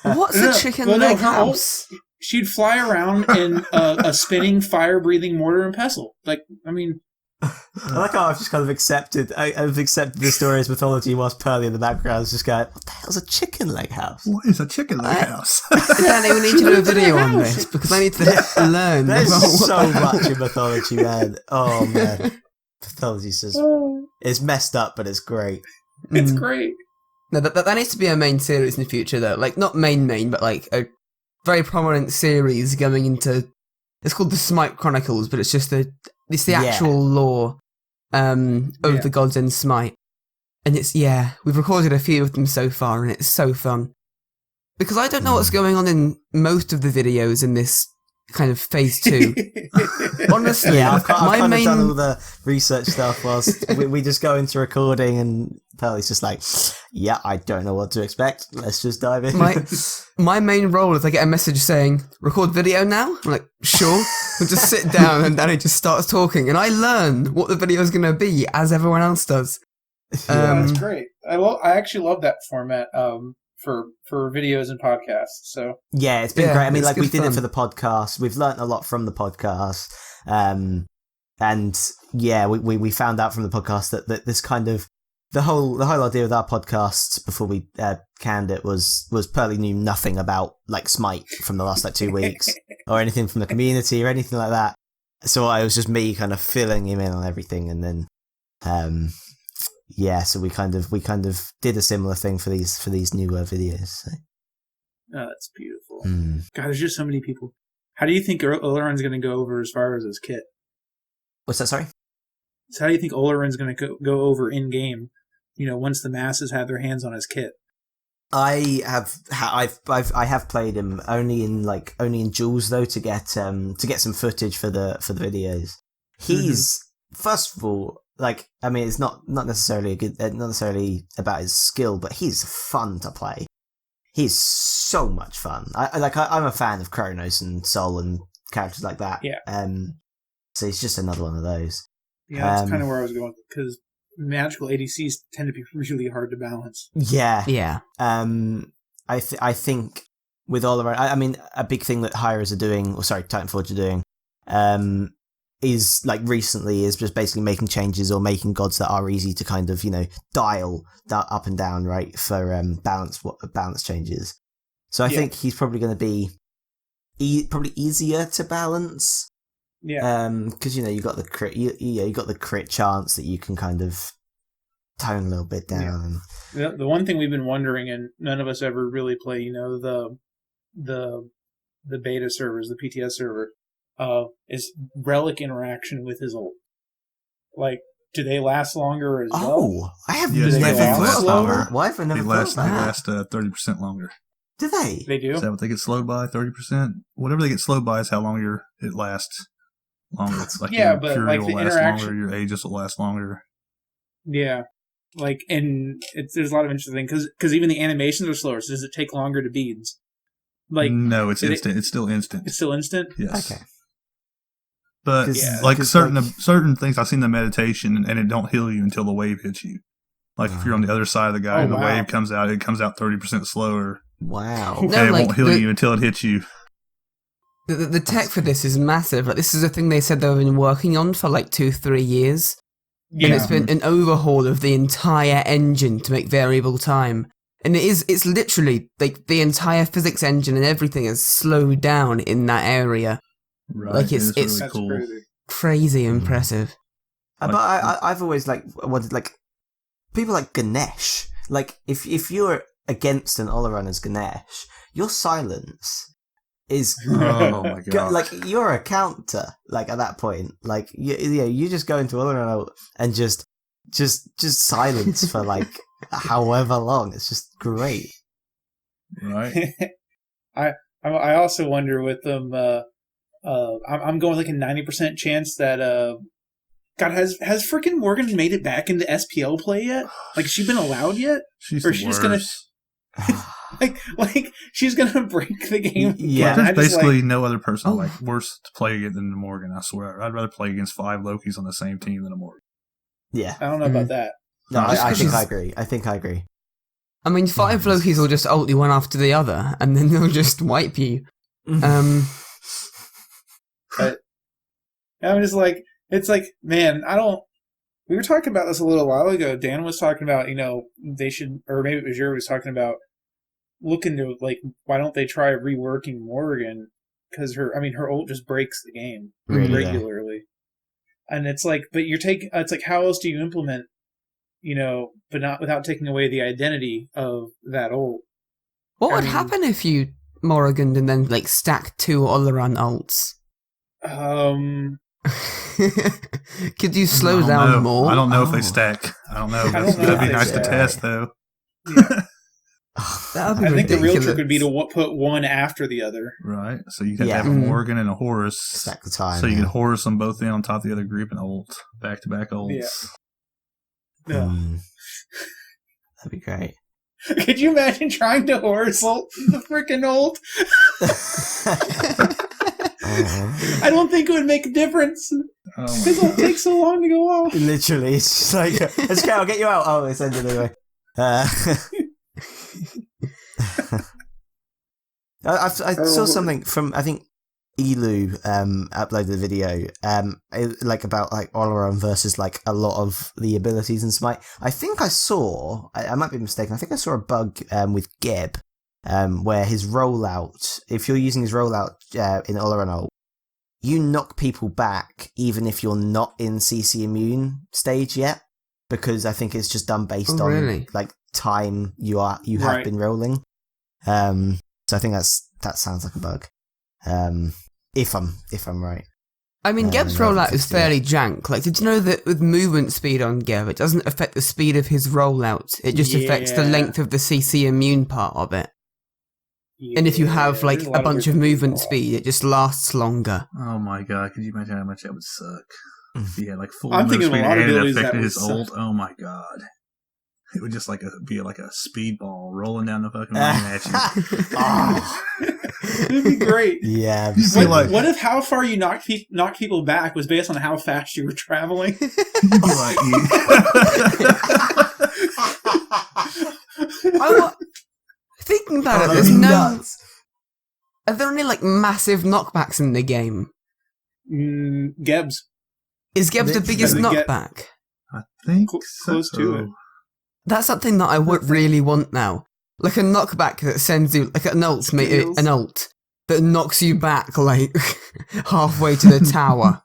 What's No, a Chicken well, no, Leg her ult- House? She'd fly around in a spinning, fire-breathing mortar and pestle. Like, I mean, I like how I've just kind of accepted. I've accepted the story as mythology, whilst Purley in the background is just going, "What the hell's a chicken leg house?" What is a chicken leg house? Danny, we need to do a video on this, because I need to learn. There's about what so the hell- much in mythology, man. Oh man, mythology's just it's messed up, but it's great. it's great. No, that needs to be a main series in the future, though. Like, not main, but like a very prominent series going into. It's called the Smite Chronicles, but it's just it's the actual lore of the gods in Smite, and we've recorded a few of them so far, and it's so fun. Because I don't know what's going on in most of the videos in this kind of phase 2. Honestly, Yeah, I've kind my of done all main the research stuff whilst we just go into recording, and Purley's just like, "Yeah, I don't know what to expect. Let's just dive in." my main role is I get a message saying, "Record video now." I'm like, "Sure." We just sit down, and Danny just starts talking, and I learn what the video is going to be as everyone else does. That's great. I actually love that format for videos and podcasts. So Yeah, it's been Yeah, great. I mean, it's like, we good did it fun. for the podcast. We've learnt a lot from the podcast. And yeah, we found out from the podcast that this kind of the whole idea with our podcasts before we canned it was Purley knew nothing about, like, Smite from the last, like, 2 weeks or anything from the community or anything like that. So it was just me kind of filling him in on everything, and then so we kind of did a similar thing for these newer videos. So. oh, that's beautiful. Mm. God, there's just so many people. How do you think Oleron's going to go over as far as his kit? What's that? Sorry. So how do you think Oleron's going to go over in game? Once the masses have their hands on his kit. I have played him only in duels, though, to get some footage for the videos. He's first of all, like, I mean, it's not necessarily not necessarily about his skill, but he's fun to play. He's so much fun. I'm a fan of Kronos and Sol and characters like that. Yeah. So he's just another one of those. Yeah, that's kind of where I was going, because magical ADCs tend to be really hard to balance. Yeah. Yeah. I think with all around, I mean, a big thing that Hyras are doing, Titanforge are doing, is, like, recently is just basically making changes or making gods that are easy to kind of, dial that up and down, right, for balance changes. So I think he's probably going to be probably easier to balance Yeah. Because you got the crit. You got the crit chance that you can kind of tone a little bit down. The one thing we've been wondering, and none of us ever really play, the beta servers, the PTS server, is relic interaction with his ult. Like, do they last longer as well? Oh, I have Yes, never they thought last about longer? that. Why have I never They thought last about that? 30% longer. Do they? They do? Is that what they get slowed by? 30%? Whatever they get slowed by is how long it lasts longer. Like Yeah, your but, Fury like, will the last interaction- longer, your Aegis will last longer. Yeah. Like, and there's a lot of interesting things, because even the animations are slower, so does it take longer to beads? Like, No, it's instant. It's still instant. it's still instant? Yes. Okay. But 'Cause- like 'cause, certain things, I've seen the meditation and it don't heal you until the wave hits you. Like if you're on the other side of the guy Oh, and the wow. wave comes out, it comes out 30% slower. Wow. No, And it like, won't heal you until it hits you. The tech for this is massive. Like, this is a thing they said they've been working on for like 2-3 years. Yeah. And it's been an overhaul of the entire engine to make variable time. And it's literally, like, the entire physics engine and everything is slowed down in that area. Right. Like, it's really That's cool. crazy. Crazy impressive. But I've always wanted people like Ganesh. Like if you're against an Olaran as Ganesh, your silence is Oh my god. like you're a counter. Like at that point, like you just go into Olaran and just silence for like however long. It's just great. Right. I also wonder with them. I'm going with like a 90% chance that God, has freaking Morgan made it back into SPL play yet? Like, has she been allowed yet? She's Or the she's just worst. Like she's gonna break the game. Yeah. There's I just, basically no other person Oh. like worse to play against than Morgan, I swear. I'd rather play against 5 Lokis on the same team than a Morgan. Yeah. I don't know about that. No, Just I 'cause think she's- I agree. I think I agree. I mean, 5 Lokis will just ult you one after the other, and then they'll just wipe you. I'm just like, it's like, man, I don't. We were talking about this a little while ago. Dan was talking about, they should, or maybe it was Jerry was talking about looking to, like, why don't they try reworking Morgan? Because her ult just breaks the game Really? regularly. And it's like, but it's like, how else do you implement, but not without taking away the identity of that ult? What would I mean- happen if you Morriganed and then, like, stacked 2 Olaran ults? Could you slow I don't down know. more? I don't know if Oh. they stack. I don't know. I don't know That'd if be they nice to stack. test, though. That would be I think the real ridiculous. trick would be to put one after the other. Right. So you have Yeah. to have a Mhm. Morgan and a Horus. Stack the time. So you yeah. can Horus them both in on top of the other group and ult. Back-to-back ults. Yeah. That'd be great. Could you imagine trying to horse ult the freaking ult? I don't think it would make a difference. Oh Because my it'll take so long to go off. Literally, it's just like, it's okay, I'll get you out. Oh, it's ended anyway. I saw something from, I think, Elu uploaded a video about like Olaran versus like a lot of the abilities in Smite. I think I saw, I might be mistaken, I think I saw a bug with Geb where his rollout, if you're using his rollout in Olaran ult, you knock people back even if you're not in CC immune stage yet, because I think it's just done based Oh, on really? like time you have Right. been rolling. So I think that sounds like a bug. If I'm right. I mean, Geb's no, rollout is fixed it. fairly jank. Like, did you know that with movement speed on Geb, it doesn't affect the speed of his rollout? It just affects the Yeah. length of the CC immune part of it. And if you have, like, there's a lot bunch of weird things movement going on. speed, it just lasts longer. Oh my god, could you imagine how much that would suck? If he had like full I'm move thinking of a speed lot of and it abilities that affected would his suck. ult. Oh my god. It would just be like a speedball rolling down the fucking lane at you. Oh, It'd be great. yeah. You feel What, like- what if how far you knocked people back was based on how fast you were traveling? You'd be like, Thinking about it, That'd there's be no... nuts. Are there any, like, massive knockbacks in the game? Gebs. Is Geb's the Literally. biggest Get- knockback? I think Close to it. That's something that I would really want now. Like a knockback that sends you, like an ult, Skills. an ult, that knocks you back like halfway to the tower.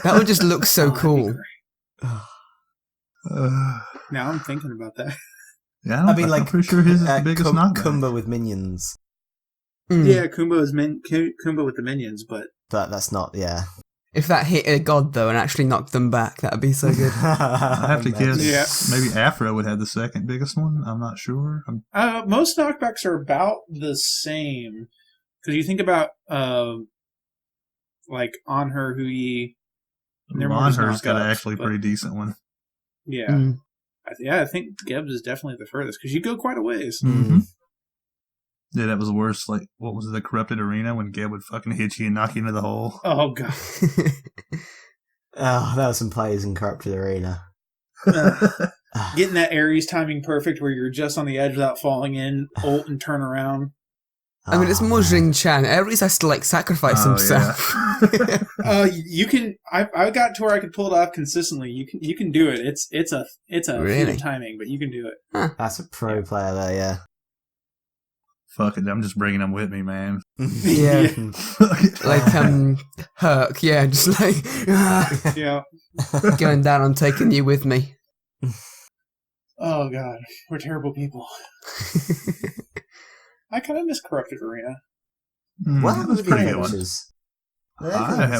That would just look so cool. Now I'm thinking about that. Yeah, I mean, like, I'm pretty sure his is the biggest knockback. Kumba with minions. Yeah, Kumba with the minions, but That's not, yeah. If that hit a god, though, and actually knocked them back, that would be so good. I have to guess. Yeah. Maybe Afro would have the second biggest one. I'm not sure. most knockbacks are about the same. Because you think about, like, On Her, Hui. Monher's got an actually pretty decent one. Yeah. I think Geb's is definitely the furthest, because you go quite a ways. Mm-hmm. Yeah, that was worse. Like, what was it, the Corrupted Arena, when Geb would fucking hit you and knock you into the hole? Oh, God. Oh, there were some plays in Corrupted Arena. Getting that Ares timing perfect where you're just on the edge without falling in, ult and turn around. I mean, it's more Jing-Chan. Ares has to, like, sacrifice himself. You can. I got to where I could pull it off consistently. You can do it. It's a Really? feat of timing, but you can do it. That's a pro player there, yeah. Fuck it, I'm just bringing them with me, man. Yeah. Like, Herc, yeah, just like, Yeah. going down, I'm taking you with me. Oh, God. We're terrible people. I kind of miss Corrupted Arena. What happened to the pretty good. adventures?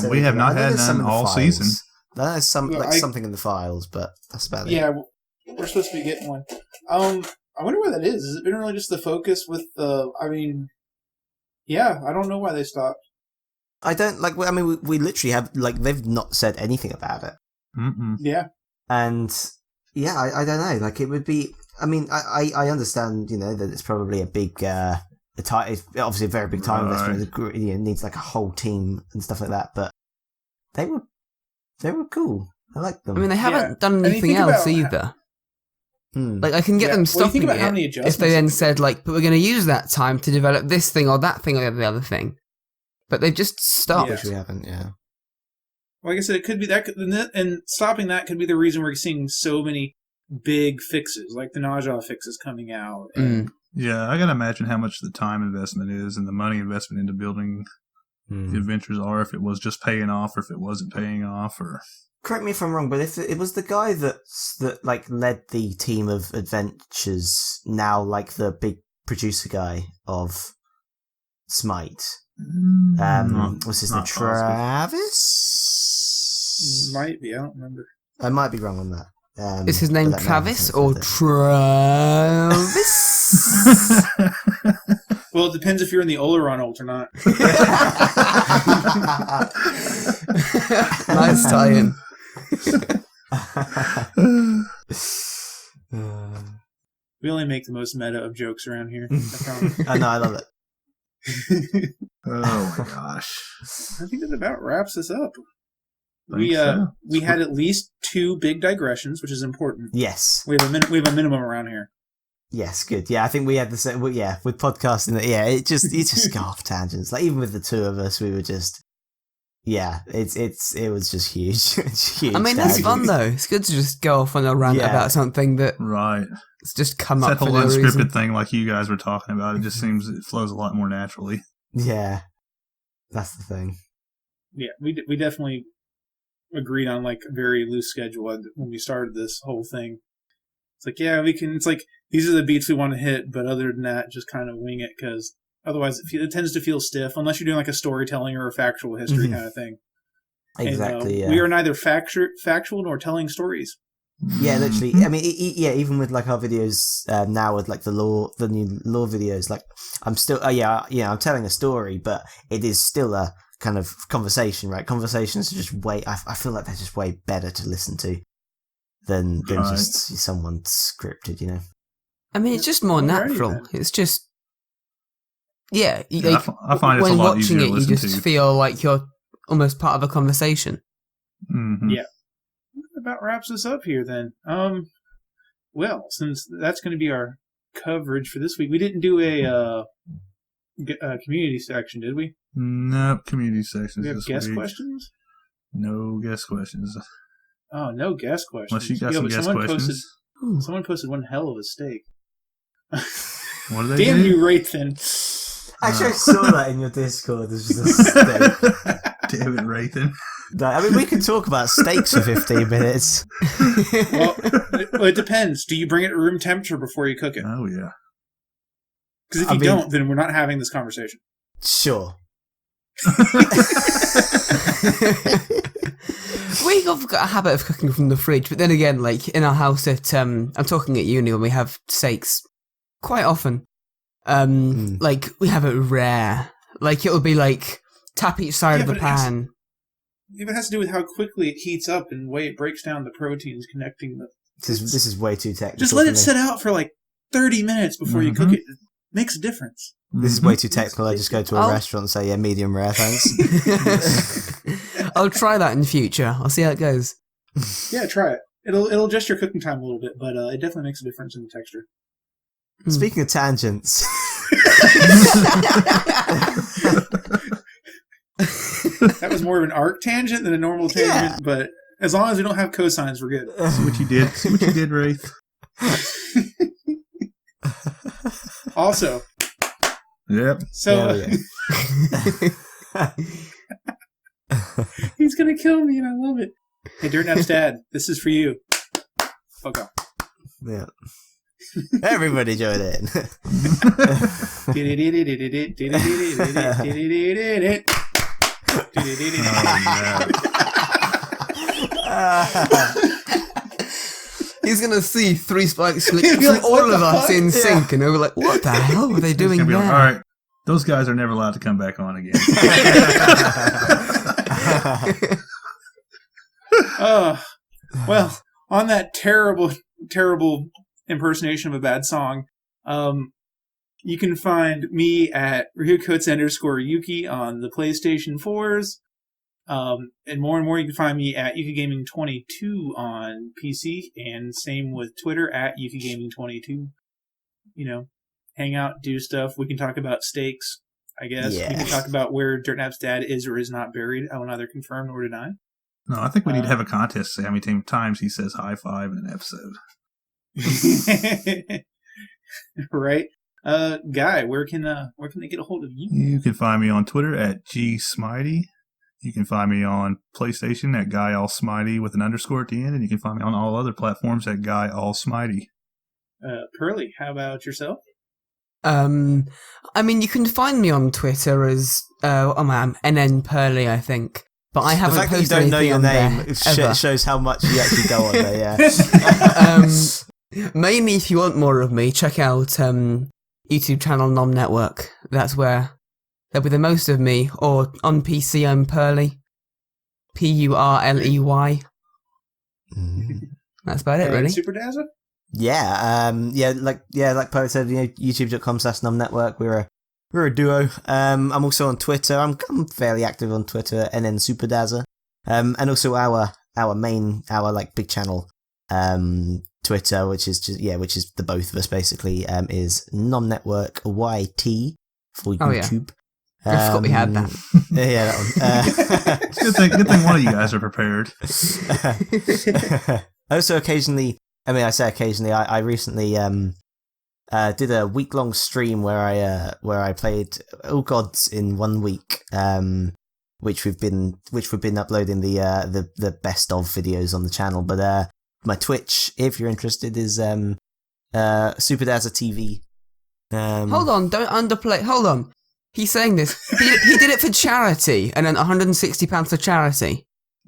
We have not had none all season. There's something in the files, but that's about it. Yeah, we're supposed to be getting one. I wonder why that is. Has it been really just the focus with the... I mean... Yeah, I don't know why they stopped. I don't, like, I mean, we literally have, like, they've not said anything about it. Mm-mm. Yeah. And, yeah, I don't know, like, it would be... I mean, I understand, you know, that it's probably a big... it's obviously a very big time investment. It needs, like, a whole team and stuff like that, but they were cool. I like them. I mean, they haven't done anything else either. Like, I can get them stopping it if they then said, like, but we're going to use that time to develop this thing or that thing or the other thing. But they've just stopped. Which we haven't, yeah. Well, like I said, it could be that, and stopping that could be the reason we're seeing so many big fixes, like the Naja fix is coming out. Yeah, I gotta imagine how much the time investment is and the money investment into building the adventures are, if it was just paying off or if it wasn't paying off, or... Correct me if I'm wrong, but if it was the guy that like led the team of adventures, now like the big producer guy of Smite, what's his name? Travis? Might be, I don't remember. I might be wrong on that. Is his name Travis or Travis? Well, it depends if you're in the Oleron ult or not. Nice tie-in. We only make the most meta of jokes around here. I promise. I know, I love it. Oh my gosh. I think that about wraps us up. We had at least 2 big digressions, which is important. Yes. We have a minimum around here. Yes, good. Yeah, I think we had the same. Yeah, with podcasting, it just go off tangents. Like, even with the two of us, we were just. Yeah, it was just huge. It's huge. I mean, that's fun though. It's good to just go off on a rant about something that it's just come up. That whole for no unscripted reason. thing, like you guys were talking about, it just seems it flows a lot more naturally. Yeah, that's the thing. Yeah, we definitely agreed on like a very loose schedule when we started this whole thing. It's like, yeah, we can. It's like these are the beats we want to hit, but other than that, just kind of wing it, because otherwise it tends to feel stiff unless you're doing like a storytelling or a factual history kind of thing. Exactly. And, we are neither factual nor telling stories. Yeah, literally. I mean, even with like our videos now with like the new lore videos, like I'm still, I'm telling a story, but it is still a kind of conversation, right? Conversations are just I feel like they're just way better to listen to than just someone scripted, you know? I mean, it's just more natural. It's just, I find it's a lot easier to listen to. When watching it, you just feel like you're almost part of a conversation. Mm-hmm. Yeah. That about wraps us up here then. Well, since that's going to be our coverage for this week, we didn't do a community section, did we? No, community sections. We have guest questions? No guest questions. Oh, no guest questions. Unless you got some guest questions. Someone posted one hell of a steak. What did they Damn do? you, Wraithen. Actually, I saw that in your Discord. There's just a steak. Damn it, Rathan. No, I mean, we can talk about steaks for 15 minutes. Well, it depends. Do you bring it at room temperature before you cook it? Oh, yeah. Because if you don't, then we're not having this conversation. Sure. We've got a habit of cooking from the fridge, but then again, like in our house at I'm talking at uni when we have steaks quite often. Like we have it rare. Like it'll be like tap each side of the pan. It has to do with how quickly it heats up and the way it breaks down the proteins connecting the. This is way too technical. Just let it sit out for like 30 minutes before you cook it. It makes a difference. This is way too technical. I just go to a restaurant and say, yeah, medium rare, thanks. I'll try that in the future. I'll see how it goes. Yeah, try it. It'll adjust your cooking time a little bit, but it definitely makes a difference in the texture. Speaking of tangents. That was more of an arc tangent than a normal tangent, but as long as we don't have cosines, we're good. See what you did. See what you did, Wraith. Also. Yep. So he's gonna kill me, and I love it. Hey, Dirtnap's dad, this is for you. Fuck off. Yeah. Everybody join in. He's gonna see three spikes from all of us in sync, and we're like, "What the hell were they doing there?" Like, all right, those guys are never allowed to come back on again. Well, on that terrible impersonation of a bad song, you can find me at Ryukots_Yuki on the PlayStation 4s. And more you can find me at Yuki Gaming 22 on PC, and same with Twitter at Yuki Gaming 22. You know, hang out, do stuff. We can talk about steaks, I guess. Yeah. We can talk about where Dirtnap's dad is or is not buried. I will neither confirm nor deny. No, I think we need to have a contest to see how many times he says high five in an episode. Right. Guy, where can they get a hold of you? You can find me on Twitter at GSmitey. You can find me on PlayStation at GuyAllSmitey with an underscore at the end, and you can find me on all other platforms at GuyAllSmitey. Purley, how about yourself? I mean, you can find me on Twitter as NN Purley, I think. But I haven't the fact that you posted don't know anything your on name there, shows how much you actually go on there, yeah. Mainly, if you want more of me, check out YouTube channel NomNetwork. That's where there'll be the most of me. Or on PC, I'm Purley. Purley. That's about it, really. SuperDazza? Like Poet said, youtube.com/NomNetwork. We're a duo. I'm also on Twitter. I'm fairly active on Twitter, NN SuperDazza. And also our big channel, Twitter, which is the both of us basically, is NomNetworkYT for YouTube. I forgot we had that. Yeah, that one. Good thing one of you guys are prepared. Also, occasionally, I recently did a week-long stream where I played All Gods in 1 week, which we've been uploading the best of videos on the channel. But my Twitch, if you're interested, is SuperDazza TV. Hold on, don't underplay. Hold on, he's saying this. He did it for charity, and then £160 for charity.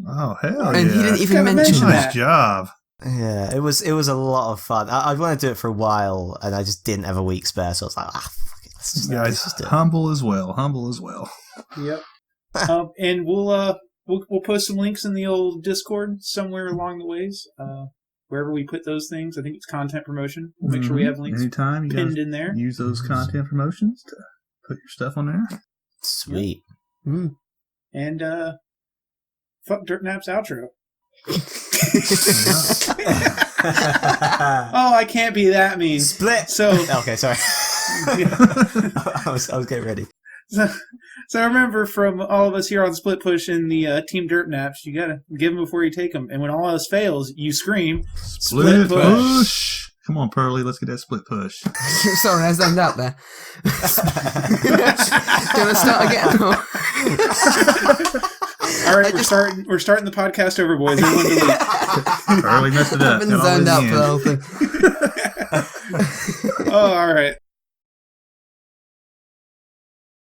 Oh hell and yeah! He didn't even mention that. Nice job. Yeah, it was a lot of fun. I wanted to do it for a while, and I just didn't have a week spare, so I was like, fuck it, let's just do it. Humble as well. Yep. And we'll post some links in the old Discord somewhere along the ways. Wherever we put those things, I think it's content promotion. We'll make sure we have links anytime you pinned in there. Use those content promotions to put your stuff on there. Sweet. Yep. And fuck Dirtnap's outro. Oh, I can't be that mean. Split. So okay, sorry. I was getting ready. So remember, from all of us here on Split Push and the Team Dirtnaps, you gotta give them before you take them. And when all else fails, you scream, Split push. Come on, Purley, let's get that split push. Sorry, I zoned out there. Do you want to start again? Or? All right, we're starting the podcast over, boys. Everyone delete. Purley messed it up. I've been zoned out for the whole thing. Oh, all right.